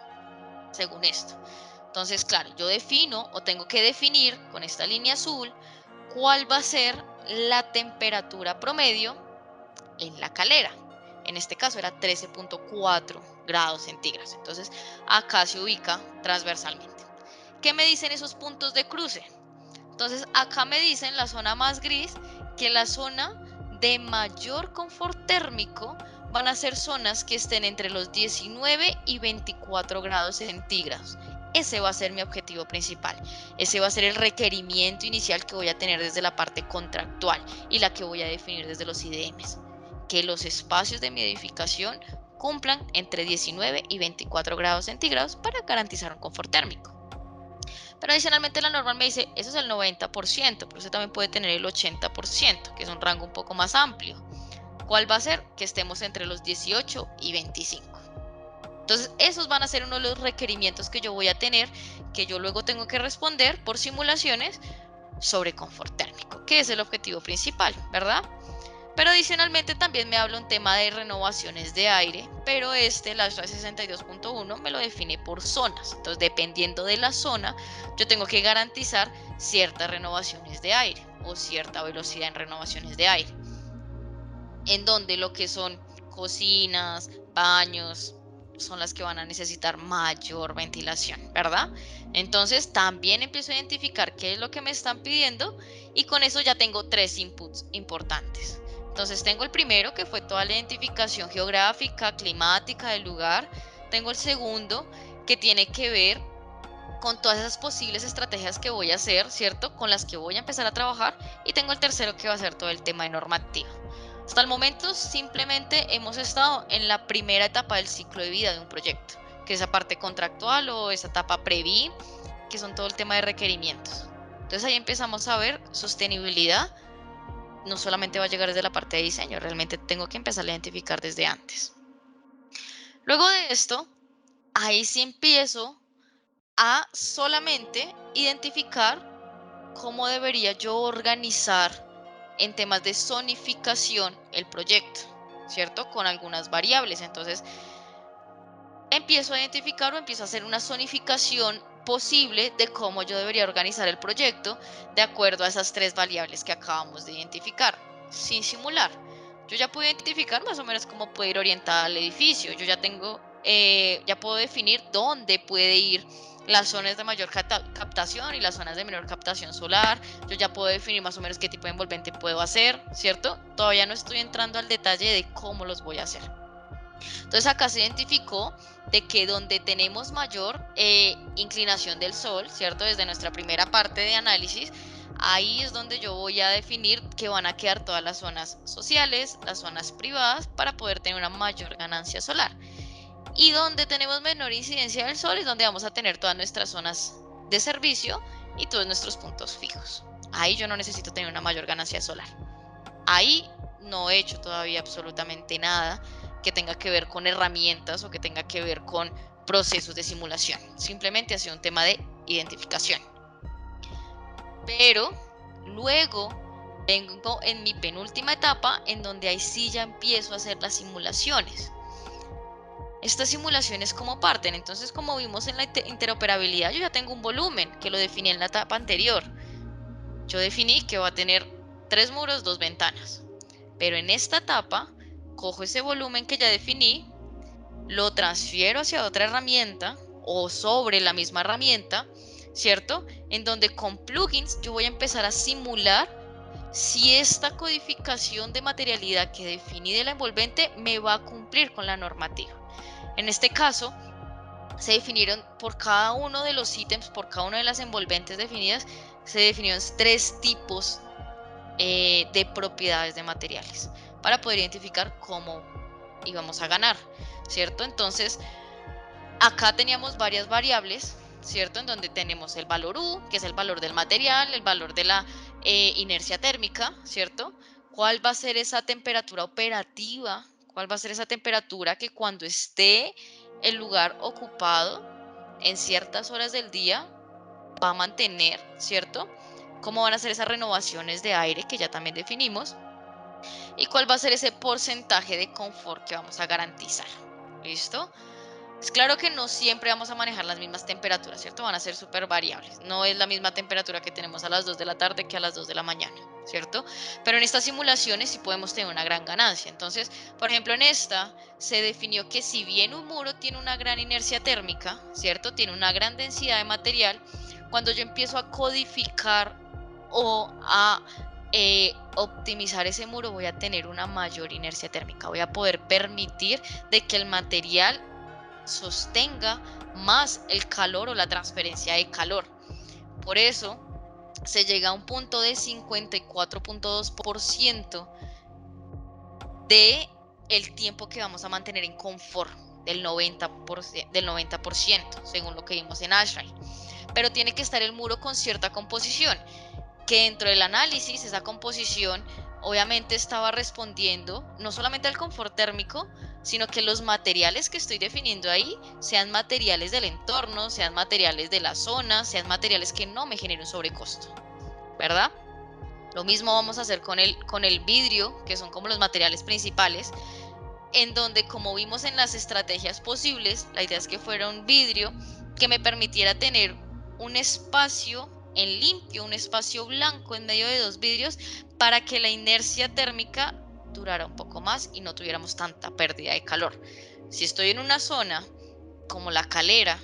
según esto. Entonces, claro, yo defino o tengo que definir con esta línea azul cuál va a ser la temperatura promedio en la calera. En este caso era 13.4 grados centígrados. Entonces, acá se ubica transversalmente. ¿Qué me dicen esos puntos de cruce? Entonces, acá me dicen la zona más gris que la zona de mayor confort térmico van a ser zonas que estén entre los 19 y 24 grados centígrados. Ese va a ser mi objetivo principal. Ese va a ser el requerimiento inicial que voy a tener desde la parte contractual y la que voy a definir desde los IDMs. Que los espacios de mi edificación cumplan entre 19 y 24 grados centígrados para garantizar un confort térmico. Pero adicionalmente la norma me dice, eso es el 90%, pero usted también puede tener el 80%, que es un rango un poco más amplio. ¿Cuál va a ser? Que estemos entre los 18 y 25. Entonces, esos van a ser uno de los requerimientos que yo voy a tener, que yo luego tengo que responder por simulaciones sobre confort térmico, que es el objetivo principal, ¿verdad? Pero adicionalmente también me habla un tema de renovaciones de aire, pero el ASHRAE 62.1 me lo define por zonas. Entonces, dependiendo de la zona, yo tengo que garantizar ciertas renovaciones de aire o cierta velocidad en renovaciones de aire. En donde lo que son cocinas, baños, son las que van a necesitar mayor ventilación, ¿verdad? Entonces también empiezo a identificar qué es lo que me están pidiendo y con eso ya tengo 3 inputs importantes. Entonces tengo el primero, que fue toda la identificación geográfica, climática del lugar. Tengo el segundo, que tiene que ver con todas esas posibles estrategias que voy a hacer, ¿cierto? Con las que voy a empezar a trabajar. Y tengo el tercero, que va a ser todo el tema de normativa. Hasta el momento simplemente hemos estado en la primera etapa del ciclo de vida de un proyecto, que es esa parte contractual o esa etapa previ, que son todo el tema de requerimientos. Entonces ahí empezamos a ver sostenibilidad. No solamente va a llegar desde la parte de diseño, realmente tengo que empezar a identificar desde antes. Luego de esto, ahí sí empiezo a solamente identificar cómo debería yo organizar en temas de zonificación el proyecto, ¿cierto? Con algunas variables. Entonces, empiezo a identificar o empiezo a hacer una zonificación posible de cómo yo debería organizar el proyecto de acuerdo a esas 3 variables que acabamos de identificar, sin simular. Yo ya puedo identificar más o menos cómo puede ir orientada el edificio. Yo ya tengo, ya puedo definir dónde puede ir las zonas de mayor captación y las zonas de menor captación solar. Yo ya puedo definir más o menos qué tipo de envolvente puedo hacer, ¿cierto? Todavía no estoy entrando al detalle de cómo los voy a hacer. Entonces acá se identificó de que donde tenemos mayor inclinación del sol, ¿cierto? Desde nuestra primera parte de análisis, ahí es donde yo voy a definir que van a quedar todas las zonas sociales, las zonas privadas, para poder tener una mayor ganancia solar. Y donde tenemos menor incidencia del sol es donde vamos a tener todas nuestras zonas de servicio y todos nuestros puntos fijos. Ahí yo no necesito tener una mayor ganancia solar. Ahí no he hecho todavía absolutamente nada que tenga que ver con herramientas o que tenga que ver con procesos de simulación. Simplemente ha sido un tema de identificación. Pero luego vengo en mi penúltima etapa, en donde ahí sí ya empiezo a hacer las simulaciones. Estas simulaciones, ¿cómo parten? Entonces, como vimos en la interoperabilidad, yo ya tengo un volumen que lo definí en la etapa anterior. Yo definí que va a tener 3 muros, 2 ventanas. Pero en esta etapa, cojo ese volumen que ya definí, lo transfiero hacia otra herramienta o sobre la misma herramienta, ¿cierto? En donde con plugins yo voy a empezar a simular si esta codificación de materialidad que definí de la envolvente me va a cumplir con la normativa. En este caso, se definieron por cada uno de los ítems, por cada una de las envolventes definidas, se definieron 3 tipos de propiedades de materiales para poder identificar cómo íbamos a ganar, ¿cierto? Entonces, acá teníamos varias variables, ¿cierto? En donde tenemos el valor U, que es el valor del material, el valor de la inercia térmica, ¿cierto? ¿Cuál va a ser esa temperatura operativa? ¿Cuál va a ser esa temperatura que cuando esté el lugar ocupado en ciertas horas del día va a mantener, ¿cierto? ¿Cómo van a ser esas renovaciones de aire que ya también definimos? ¿Y cuál va a ser ese porcentaje de confort que vamos a garantizar? ¿Listo? Es claro que no siempre vamos a manejar las mismas temperaturas, ¿cierto? Van a ser súper variables. No es la misma temperatura que tenemos a las 2 de la tarde que a las 2 de la mañana, ¿cierto? Pero en estas simulaciones sí podemos tener una gran ganancia. Entonces, por ejemplo, en esta se definió que si bien un muro tiene una gran inercia térmica, ¿cierto? Tiene una gran densidad de material, cuando yo empiezo a codificar o a optimizar ese muro, voy a tener una mayor inercia térmica. Voy a poder permitir de que el material sostenga más el calor o la transferencia de calor. Por eso se llega a un punto de 54.2% de el tiempo que vamos a mantener en confort, del 90%, según lo que vimos en ASHRAE. Pero tiene que estar el muro con cierta composición, que dentro del análisis esa composición obviamente estaba respondiendo no solamente al confort térmico, sino que los materiales que estoy definiendo ahí sean materiales del entorno, sean materiales de la zona, sean materiales que no me generen un sobrecosto, ¿verdad? Lo mismo vamos a hacer con el vidrio, que son como los materiales principales, en donde, como vimos en las estrategias posibles, la idea es que fuera un vidrio que me permitiera tener un espacio en limpio, un espacio blanco en medio de 2 vidrios, para que la inercia térmica durara un poco más y no tuviéramos tanta pérdida de calor. Si estoy en una zona como La Calera,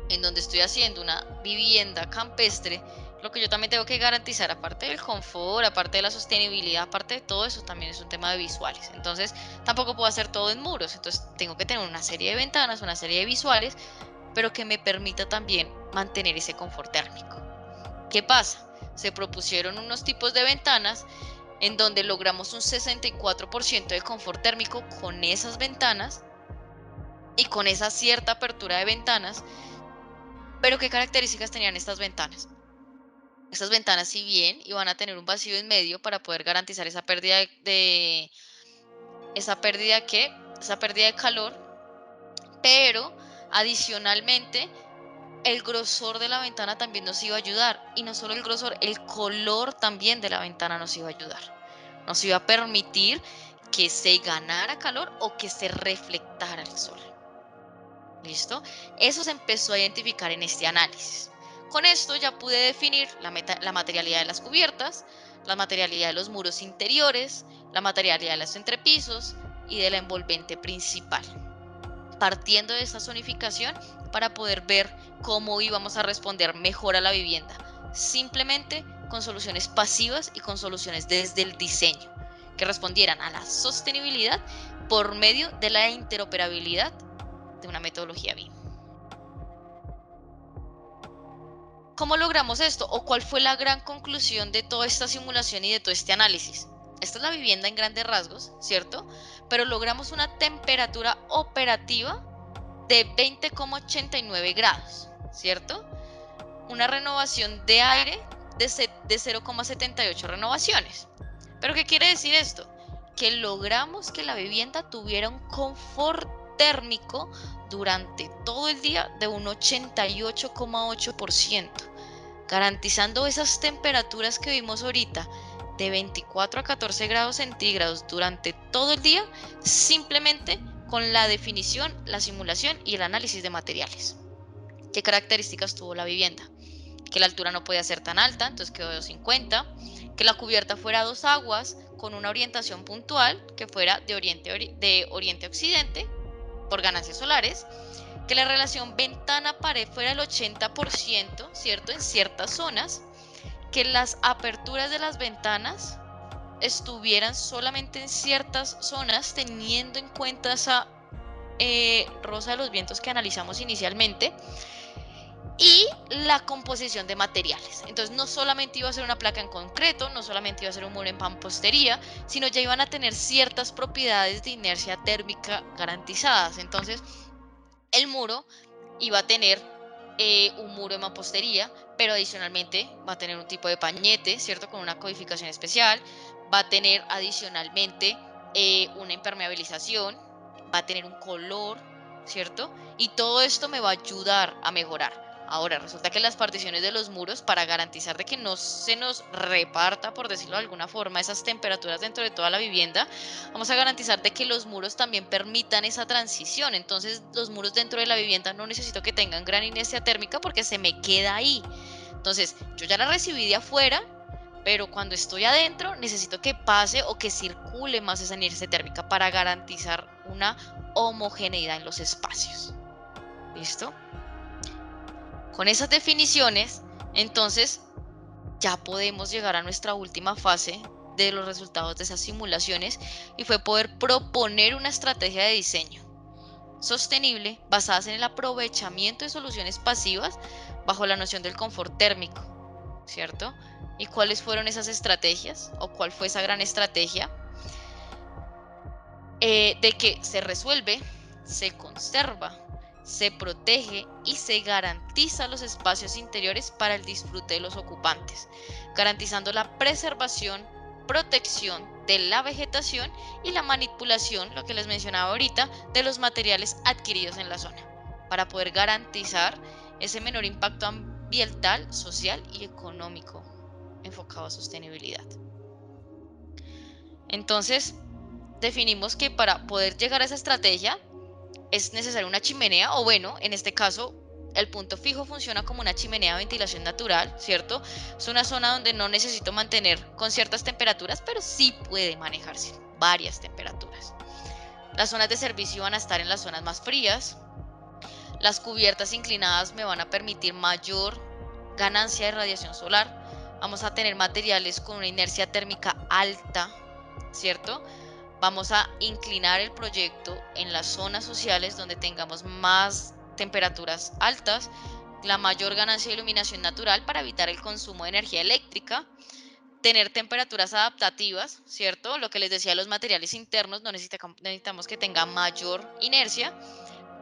en donde estoy haciendo una vivienda campestre, lo que yo también tengo que garantizar, aparte del confort, aparte de la sostenibilidad, aparte de todo eso, también es un tema de visuales. Entonces, tampoco puedo hacer todo en muros. Entonces, tengo que tener una serie de ventanas, una serie de visuales, pero que me permita también mantener ese confort térmico. ¿Qué pasa? Se propusieron unos tipos de ventanas en donde logramos un 64% de confort térmico con esas ventanas y con esa cierta apertura de ventanas. Pero ¿qué características tenían estas ventanas? Estas ventanas, si bien iban a tener un vacío en medio para poder garantizar esa pérdida esa pérdida de calor, pero adicionalmente el grosor de la ventana también nos iba a ayudar, y no solo el grosor, el color también de la ventana nos iba a ayudar. Nos iba a permitir que se ganara calor o que se reflectara el sol. ¿Listo? Eso se empezó a identificar en este análisis. Con esto ya pude definir la materialidad de las cubiertas, la materialidad de los muros interiores, la materialidad de los entrepisos y de la envolvente principal, partiendo de esa zonificación para poder ver cómo íbamos a responder mejor a la vivienda, simplemente con soluciones pasivas y con soluciones desde el diseño, que respondieran a la sostenibilidad por medio de la interoperabilidad de una metodología BIM. ¿Cómo logramos esto? ¿O cuál fue la gran conclusión de toda esta simulación y de todo este análisis? Esta es la vivienda en grandes rasgos, ¿cierto? Pero logramos una temperatura operativa de 20,89 grados, ¿cierto? Una renovación de aire de 0,78 renovaciones. ¿Pero qué quiere decir esto? Que logramos que la vivienda tuviera un confort térmico durante todo el día de un 88,8%, garantizando esas temperaturas que vimos ahorita de 24 a 14 grados centígrados durante todo el día, simplemente con la definición, la simulación y el análisis de materiales. ¿Qué características tuvo la vivienda? Que la altura no podía ser tan alta, entonces quedó de 250, que la cubierta fuera a dos aguas con una orientación puntual, que fuera de oriente a occidente, por ganancias solares, que la relación ventana-pared fuera el 80%, ¿cierto? En ciertas zonas, que las aperturas de las ventanas estuvieran solamente en ciertas zonas, teniendo en cuenta esa rosa de los vientos que analizamos inicialmente, y la composición de materiales. Entonces no solamente iba a ser una placa en concreto, no solamente iba a ser un muro en mampostería, sino ya iban a tener ciertas propiedades de inercia térmica garantizadas. Entonces el muro iba a tener un muro en mampostería, pero adicionalmente va a tener un tipo de pañete, ¿cierto? Con una codificación especial, va a tener adicionalmente una impermeabilización, va a tener un color, ¿cierto? Y todo esto me va a ayudar a mejorar. Ahora, resulta que las particiones de los muros, para garantizar de que no se nos reparta, por decirlo de alguna forma, esas temperaturas dentro de toda la vivienda, vamos a garantizar de que los muros también permitan esa transición. Entonces, los muros dentro de la vivienda no necesito que tengan gran inercia térmica porque se me queda ahí. Entonces, yo ya la recibí de afuera, pero cuando estoy adentro necesito que pase o que circule más esa inercia térmica para garantizar una homogeneidad en los espacios. ¿Listo? Con esas definiciones, entonces ya podemos llegar a nuestra última fase de los resultados de esas simulaciones, y fue poder proponer una estrategia de diseño sostenible basada en el aprovechamiento de soluciones pasivas bajo la noción del confort térmico, ¿cierto? ¿Y cuáles fueron esas estrategias o cuál fue esa gran estrategia? De que se resuelve, se conserva, se protege y se garantiza los espacios interiores para el disfrute de los ocupantes, garantizando la preservación, protección de la vegetación y la manipulación, lo que les mencionaba ahorita, de los materiales adquiridos en la zona, para poder garantizar ese menor impacto ambiental, social y económico enfocado a sostenibilidad. Entonces, definimos que para poder llegar a esa estrategia es necesaria una chimenea, o bueno, en este caso, el punto fijo funciona como una chimenea de ventilación natural, ¿cierto? Es una zona donde no necesito mantener con ciertas temperaturas, pero sí puede manejarse varias temperaturas. Las zonas de servicio van a estar en las zonas más frías. Las cubiertas inclinadas me van a permitir mayor ganancia de radiación solar. Vamos a tener materiales con una inercia térmica alta, ¿cierto? Vamos a inclinar el proyecto en las zonas sociales donde tengamos más temperaturas altas, la mayor ganancia de iluminación natural para evitar el consumo de energía eléctrica, tener temperaturas adaptativas, ¿cierto? Lo que les decía, los materiales internos no necesitamos que tenga mayor inercia,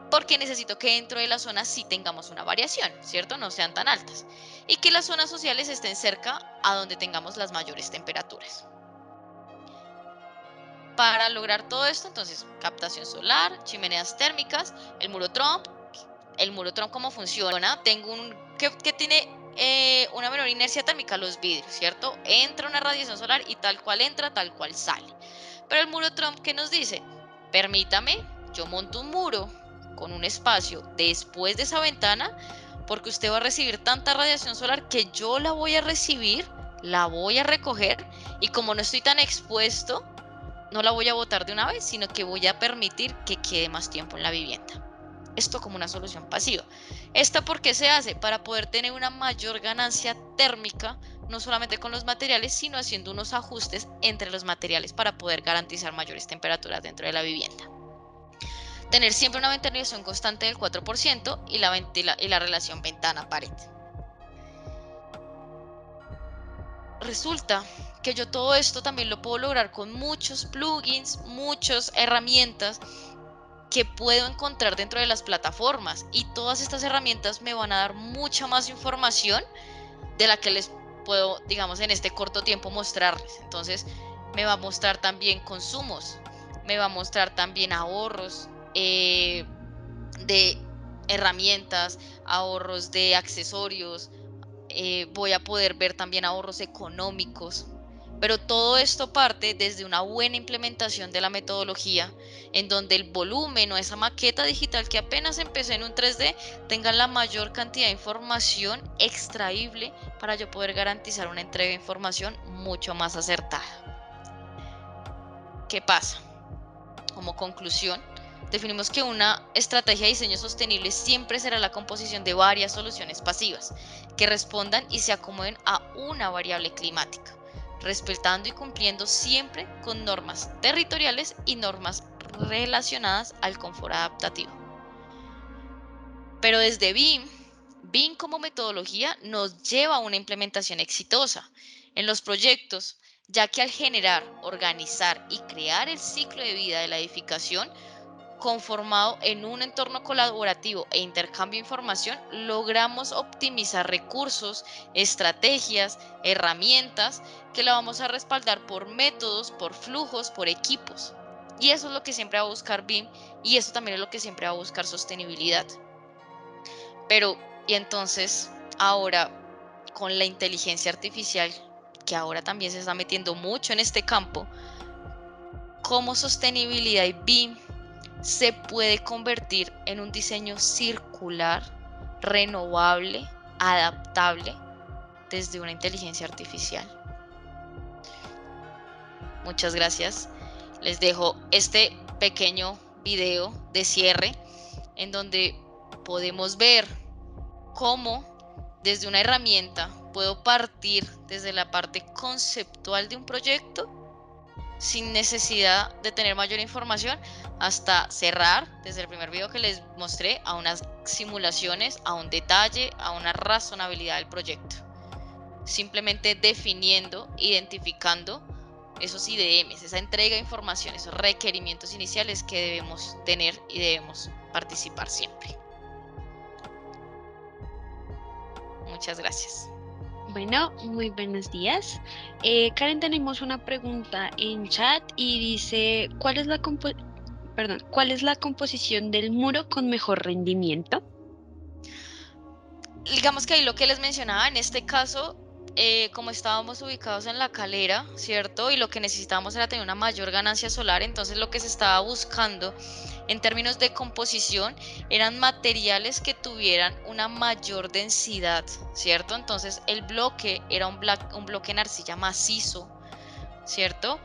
porque necesito que dentro de la zona sí tengamos una variación, ¿cierto? No sean tan altas. Y que las zonas sociales estén cerca a donde tengamos las mayores temperaturas. Para lograr todo esto, entonces, captación solar, chimeneas térmicas, el muro Trump. El muro Trump, ¿cómo funciona? Tengo que tiene una menor inercia térmica, los vidrios, ¿cierto? Entra una radiación solar y tal cual entra, tal cual sale. Pero el muro Trump, ¿qué nos dice? Permítame, yo monto un muro con un espacio después de esa ventana, porque usted va a recibir tanta radiación solar que yo la voy a recibir, la voy a recoger, y como no estoy tan expuesto, no la voy a botar de una vez, sino que voy a permitir que quede más tiempo en la vivienda. Esto como una solución pasiva. ¿Esta por qué se hace? Para poder tener una mayor ganancia térmica, no solamente con los materiales, sino haciendo unos ajustes entre los materiales para poder garantizar mayores temperaturas dentro de la vivienda. Tener siempre una ventilación constante del 4% y la relación ventana-pared. Resulta que yo todo esto también lo puedo lograr con muchos plugins, muchas herramientas que puedo encontrar dentro de las plataformas, y todas estas herramientas me van a dar mucha más información de la que les puedo, digamos, en este corto tiempo mostrarles. Entonces, me va a mostrar también consumos, me va a mostrar también ahorros de herramientas, ahorros de accesorios, voy a poder ver también ahorros económicos. Pero todo esto parte desde una buena implementación de la metodología, en donde el volumen o esa maqueta digital que apenas empecé en un 3D tenga la mayor cantidad de información extraíble para yo poder garantizar una entrega de información mucho más acertada. ¿Qué pasa? Como conclusión, definimos que una estrategia de diseño sostenible siempre será la composición de varias soluciones pasivas que respondan y se acomoden a una variable climática, respetando y cumpliendo siempre con normas territoriales y normas relacionadas al confort adaptativo. Pero desde BIM como metodología nos lleva a una implementación exitosa en los proyectos, ya que al generar, organizar y crear el ciclo de vida de la edificación, conformado en un entorno colaborativo e intercambio de información, logramos optimizar recursos, estrategias, herramientas que la vamos a respaldar por métodos, por flujos, por equipos. Y eso es lo que siempre va a buscar BIM y eso también es lo que siempre va a buscar sostenibilidad. Pero, y entonces, ahora con la inteligencia artificial, que ahora también se está metiendo mucho en este campo, ¿cómo sostenibilidad y BIM se puede convertir en un diseño circular, renovable, adaptable desde una inteligencia artificial? Muchas gracias. Les dejo este pequeño video de cierre en donde podemos ver cómo desde una herramienta puedo partir desde la parte conceptual de un proyecto sin necesidad de tener mayor información hasta cerrar desde el primer video que les mostré a unas simulaciones, a un detalle, a una razonabilidad del proyecto. Simplemente definiendo, identificando esos IDMs, esa entrega de información, esos requerimientos iniciales que debemos tener y debemos participar siempre. Muchas gracias. Bueno, muy buenos días. Karen, tenemos una pregunta en chat y dice, ¿cuál es la composición del muro con mejor rendimiento? Digamos que ahí lo que les mencionaba, en este caso, como estábamos ubicados en la calera, ¿cierto? Y lo que necesitábamos era tener una mayor ganancia solar, entonces lo que se estaba buscando en términos de composición eran materiales que tuvieran una mayor densidad, ¿cierto? Entonces el bloque era un bloque en arcilla macizo, ¿cierto?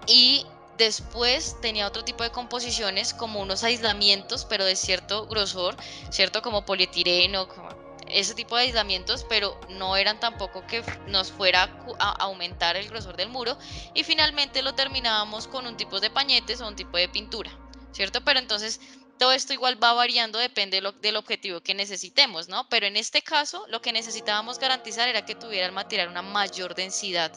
Y después tenía otro tipo de composiciones como unos aislamientos, pero de cierto grosor, ¿cierto? Como polietileno, como ese tipo de aislamientos, pero no eran tampoco que nos fuera a aumentar el grosor del muro. Y finalmente lo terminábamos con un tipo de pañetes o un tipo de pintura, ¿cierto? Pero entonces todo esto igual va variando, depende del objetivo que necesitemos, ¿no? Pero en este caso, lo que necesitábamos garantizar era que tuviera el material una mayor densidad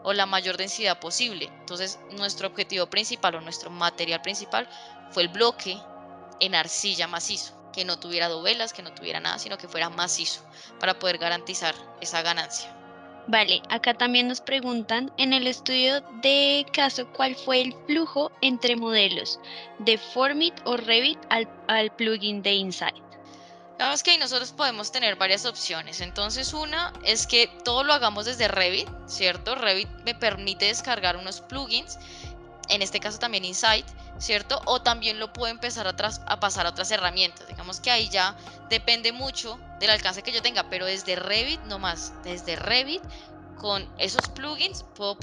o la mayor densidad posible. Entonces, nuestro objetivo principal o nuestro material principal fue el bloque en arcilla macizo, que no tuviera dovelas, que no tuviera nada, sino que fuera macizo para poder garantizar esa ganancia. Vale, acá también nos preguntan, en el estudio de caso, ¿cuál fue el flujo entre modelos de Formit o Revit al plugin de Insight? Digamos que ahí nosotros podemos tener varias opciones. Entonces, una es que todo lo hagamos desde Revit, ¿cierto? Revit me permite descargar unos plugins, en este caso también Insight, ¿cierto? O también lo puedo empezar a pasar a otras herramientas. Digamos que ahí ya depende mucho del alcance que yo tenga, pero desde Revit nomás, desde Revit con esos plugins puedo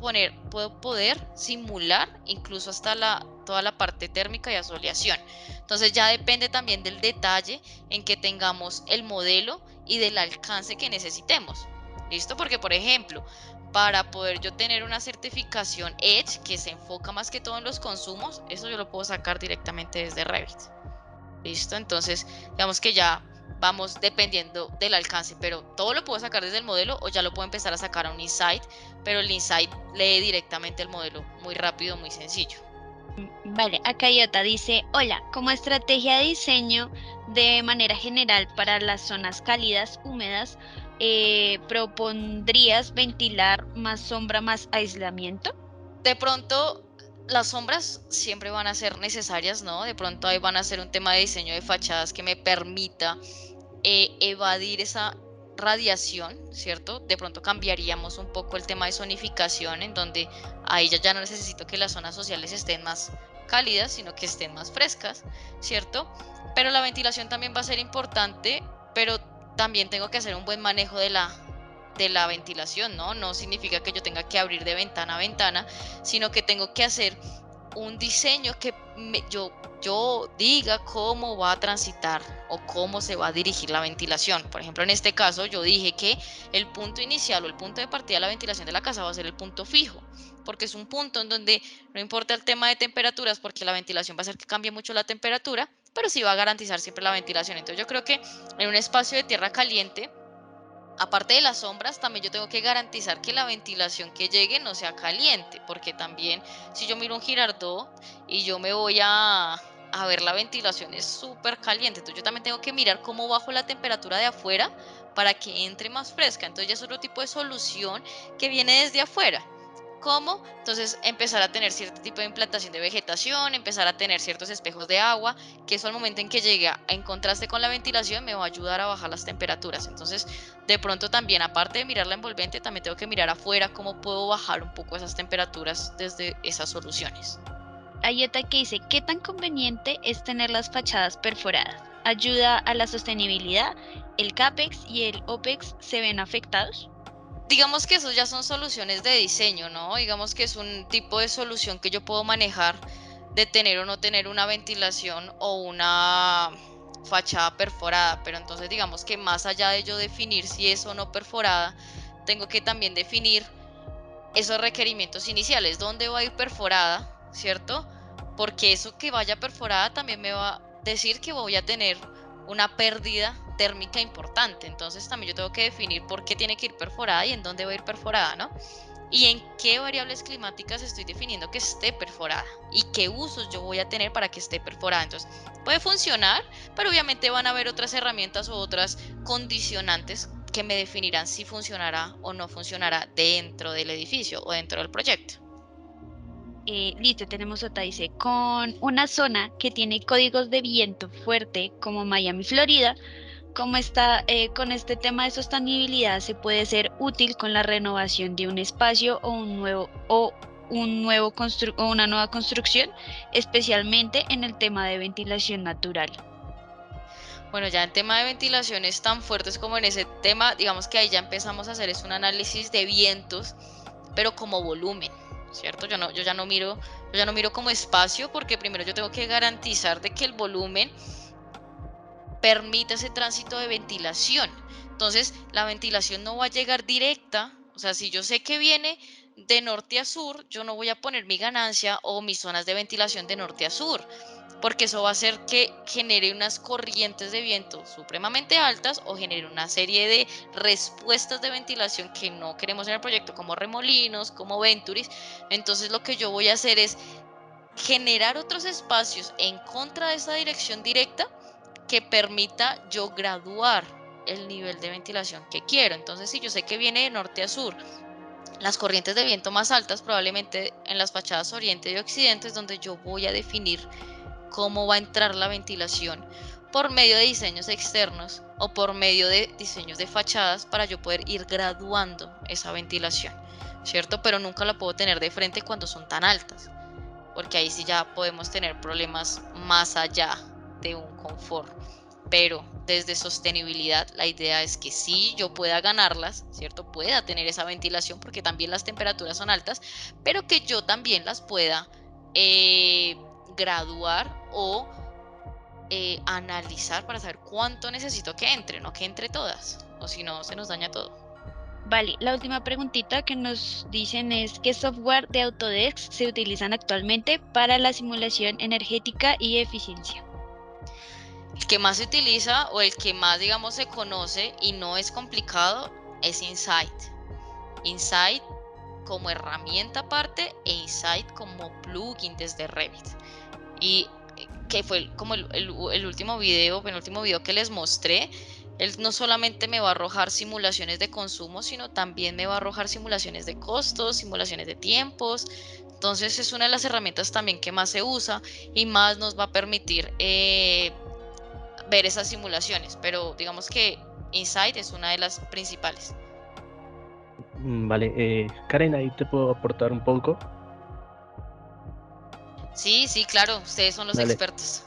poder simular incluso hasta toda la parte térmica y asoleación. Entonces ya depende también del detalle en que tengamos el modelo y del alcance que necesitemos. ¿Listo? Porque, por ejemplo, para poder yo tener una certificación Edge que se enfoca más que todo en los consumos, eso yo lo puedo sacar directamente desde Revit. ¿Listo? Entonces, digamos que ya vamos dependiendo del alcance, pero todo lo puedo sacar desde el modelo o ya lo puedo empezar a sacar a un Insight, pero el Insight lee directamente el modelo muy rápido, muy sencillo. Vale, acá Iota dice, hola, como estrategia de diseño de manera general para las zonas cálidas, húmedas, ¿propondrías ventilar más sombra, más aislamiento? De pronto, las sombras siempre van a ser necesarias, ¿no? De pronto ahí van a ser un tema de diseño de fachadas que me permita evadir esa radiación, ¿cierto? De pronto cambiaríamos un poco el tema de zonificación, en donde ahí ya no necesito que las zonas sociales estén más cálidas, sino que estén más frescas, ¿cierto? Pero la ventilación también va a ser importante, pero también tengo que hacer un buen manejo de la ventilación, ¿no? No significa que yo tenga que abrir de ventana a ventana, sino que tengo que hacer un diseño que yo diga cómo va a transitar o cómo se va a dirigir la ventilación. Por ejemplo, en este caso yo dije que el punto inicial o el punto de partida de la ventilación de la casa va a ser el punto fijo, porque es un punto en donde no importa el tema de temperaturas, porque la ventilación va a hacer que cambie mucho la temperatura, pero sí va a garantizar siempre la ventilación. Entonces yo creo que en un espacio de tierra caliente, aparte de las sombras, también yo tengo que garantizar que la ventilación que llegue no sea caliente, porque también si yo miro un girardot y yo me voy a ver la ventilación es súper caliente, entonces yo también tengo que mirar cómo bajo la temperatura de afuera para que entre más fresca. Entonces ya es otro tipo de solución que viene desde afuera. ¿Cómo? Entonces empezar a tener cierto tipo de implantación de vegetación, empezar a tener ciertos espejos de agua, que eso al momento en que llegue en contraste con la ventilación me va a ayudar a bajar las temperaturas. Entonces, de pronto también, aparte de mirar la envolvente, también tengo que mirar afuera cómo puedo bajar un poco esas temperaturas desde esas soluciones. Hay otra que dice, ¿qué tan conveniente es tener las fachadas perforadas? ¿Ayuda a la sostenibilidad? ¿El CAPEX y el OPEX se ven afectados? Digamos que eso ya son soluciones de diseño, ¿no? Digamos que es un tipo de solución que yo puedo manejar de tener o no tener una ventilación o una fachada perforada, pero entonces digamos que más allá de yo definir si es o no perforada, tengo que también definir esos requerimientos iniciales, dónde va a ir perforada, ¿cierto? Porque eso que vaya perforada también me va a decir que voy a tener una pérdida térmica importante. Entonces también yo tengo que definir por qué tiene que ir perforada y en dónde va a ir perforada, ¿no? Y en qué variables climáticas estoy definiendo que esté perforada y qué usos yo voy a tener para que esté perforada. Entonces, puede funcionar, pero obviamente van a haber otras herramientas o otras condicionantes que me definirán si funcionará o no funcionará dentro del edificio o dentro del proyecto. Listo, tenemos otra, dice, con una zona que tiene códigos de viento fuerte como Miami, Florida, ¿cómo está con este tema de sostenibilidad se puede ser útil con la renovación de un espacio o una nueva construcción, especialmente en el tema de ventilación natural? Bueno, ya en tema de ventilaciones tan fuertes como en ese tema, digamos que ahí ya empezamos a hacer es un análisis de vientos, pero como volumen, ¿cierto? Yo ya no miro como espacio porque primero yo tengo que garantizar de que el volumen permita ese tránsito de ventilación. Entonces, la ventilación no va a llegar directa, o sea, si yo sé que viene de norte a sur, yo no voy a poner mi ganancia o mis zonas de ventilación de norte a sur, porque eso va a hacer que genere unas corrientes de viento supremamente altas o genere una serie de respuestas de ventilación que no queremos en el proyecto, como remolinos, como venturis. Entonces, lo que yo voy a hacer es generar otros espacios en contra de esa dirección directa que permita yo graduar el nivel de ventilación que quiero. Entonces, si yo sé que viene de norte a sur, las corrientes de viento más altas probablemente en las fachadas oriente y occidente es donde yo voy a definir cómo va a entrar la ventilación por medio de diseños externos o por medio de diseños de fachadas para yo poder ir graduando esa ventilación, ¿cierto? Pero nunca la puedo tener de frente cuando son tan altas, porque ahí sí ya podemos tener problemas más allá de un confort. Pero desde sostenibilidad, la idea es que sí yo pueda ganarlas, ¿cierto? Pueda tener esa ventilación porque también las temperaturas son altas, pero que yo también las pueda eh, graduar o analizar para saber cuánto necesito que entre, no que entre todas, o si no se nos daña todo. Vale, la última preguntita que nos dicen es ¿qué software de Autodesk se utilizan actualmente para la simulación energética y eficiencia? El que más se utiliza o el que más, digamos, se conoce y no es complicado es Insight. Insight como herramienta aparte e Insight como plugin desde Revit. Y que fue como el último video, penúltimo video que les mostré, él no solamente me va a arrojar simulaciones de consumo, sino también me va a arrojar simulaciones de costos, simulaciones de tiempos. Entonces es una de las herramientas también que más se usa y más nos va a permitir ver esas simulaciones, pero digamos que Insight es una de las principales. Vale, Karen, ahí te puedo aportar un poco. Sí, sí, claro, ustedes son los Dale, expertos.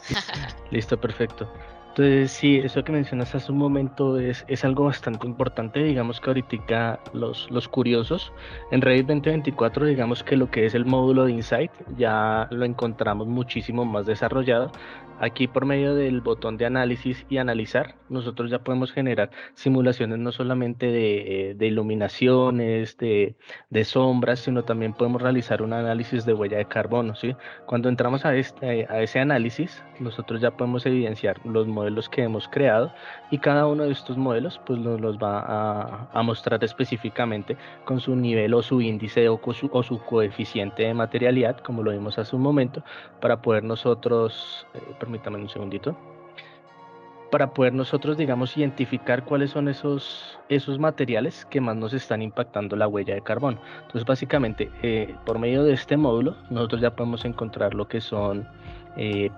listo, perfecto. Entonces, sí, eso que mencionas hace un momento es algo bastante importante. Digamos que ahorita los curiosos en Revit 2024, digamos que lo que es el módulo de Insight ya lo encontramos muchísimo más desarrollado. Aquí por medio del botón de análisis y analizar, nosotros ya podemos generar simulaciones no solamente de iluminaciones, de sombras, sino también podemos realizar un análisis de huella de carbono, ¿sí? Cuando entramos a ese análisis, nosotros ya podemos evidenciar los modelos que hemos creado y cada uno de estos modelos pues nos los va a mostrar específicamente con su nivel o su índice o su coeficiente de materialidad, como lo vimos hace un momento, para poder nosotros, permítame un segundito, para poder nosotros, digamos, identificar cuáles son esos materiales que más nos están impactando la huella de carbono. Entonces, básicamente, por medio de este módulo, nosotros ya podemos encontrar lo que son eh,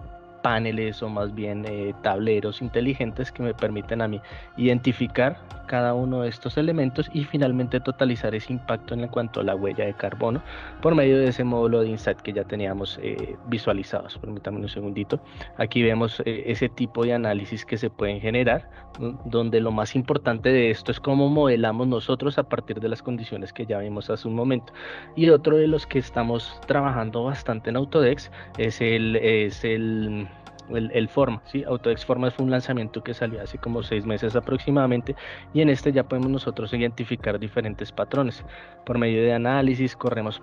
paneles o más bien tableros inteligentes que me permiten a mí identificar cada uno de estos elementos y finalmente totalizar ese impacto en cuanto a la huella de carbono por medio de ese módulo de Insight que ya teníamos visualizados. Permítame un segundito. Aquí vemos ese tipo de análisis que se pueden generar, donde lo más importante de esto es cómo modelamos nosotros a partir de las condiciones que ya vimos hace un momento. Y otro de los que estamos trabajando bastante en Autodesk es el Forma, ¿sí? Autodesk Forma fue un lanzamiento que salió hace como 6 meses aproximadamente y en este ya podemos nosotros identificar diferentes patrones. Por medio de análisis corremos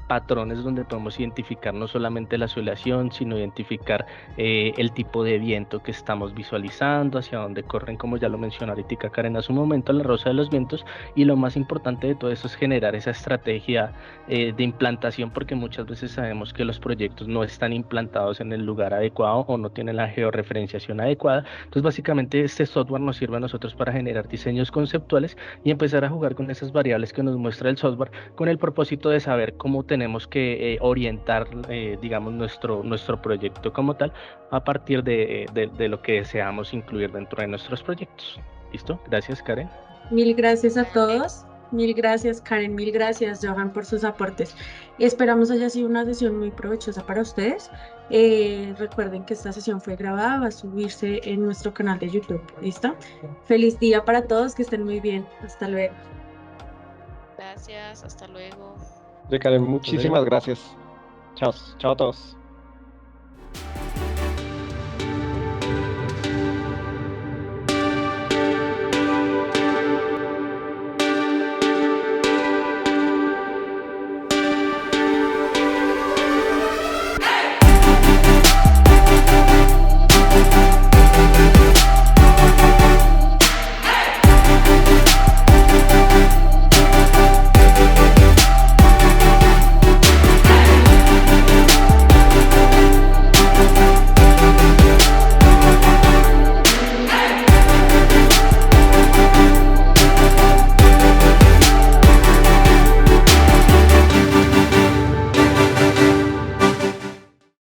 patrones donde podemos identificar no solamente la soleación, sino identificar el tipo de viento que estamos visualizando, hacia dónde corren, como ya lo mencionó ahorita Karen hace un momento, la rosa de los vientos, y lo más importante de todo eso es generar esa estrategia de implantación, porque muchas veces sabemos que los proyectos no están implantados en el lugar adecuado o no tienen la georreferenciación adecuada. Entonces, básicamente, este software nos sirve a nosotros para generar diseños conceptuales y empezar a jugar con esas variables que nos muestra el software con el propósito de saber cómo tenemos que orientar, digamos, nuestro proyecto como tal a partir de lo que deseamos incluir dentro de nuestros proyectos. ¿Listo? Gracias, Karen. Mil gracias a Vale. todos. Mil gracias, Karen. Mil gracias, Johan, por sus aportes. Esperamos haya sido una sesión muy provechosa para ustedes. Recuerden que esta sesión fue grabada, va a subirse en nuestro canal de YouTube. ¿Listo? Feliz día para todos, que estén muy bien. Hasta luego. Gracias, hasta luego. Karen, Hasta luego. muchísimas gracias. Chao, chao a todos.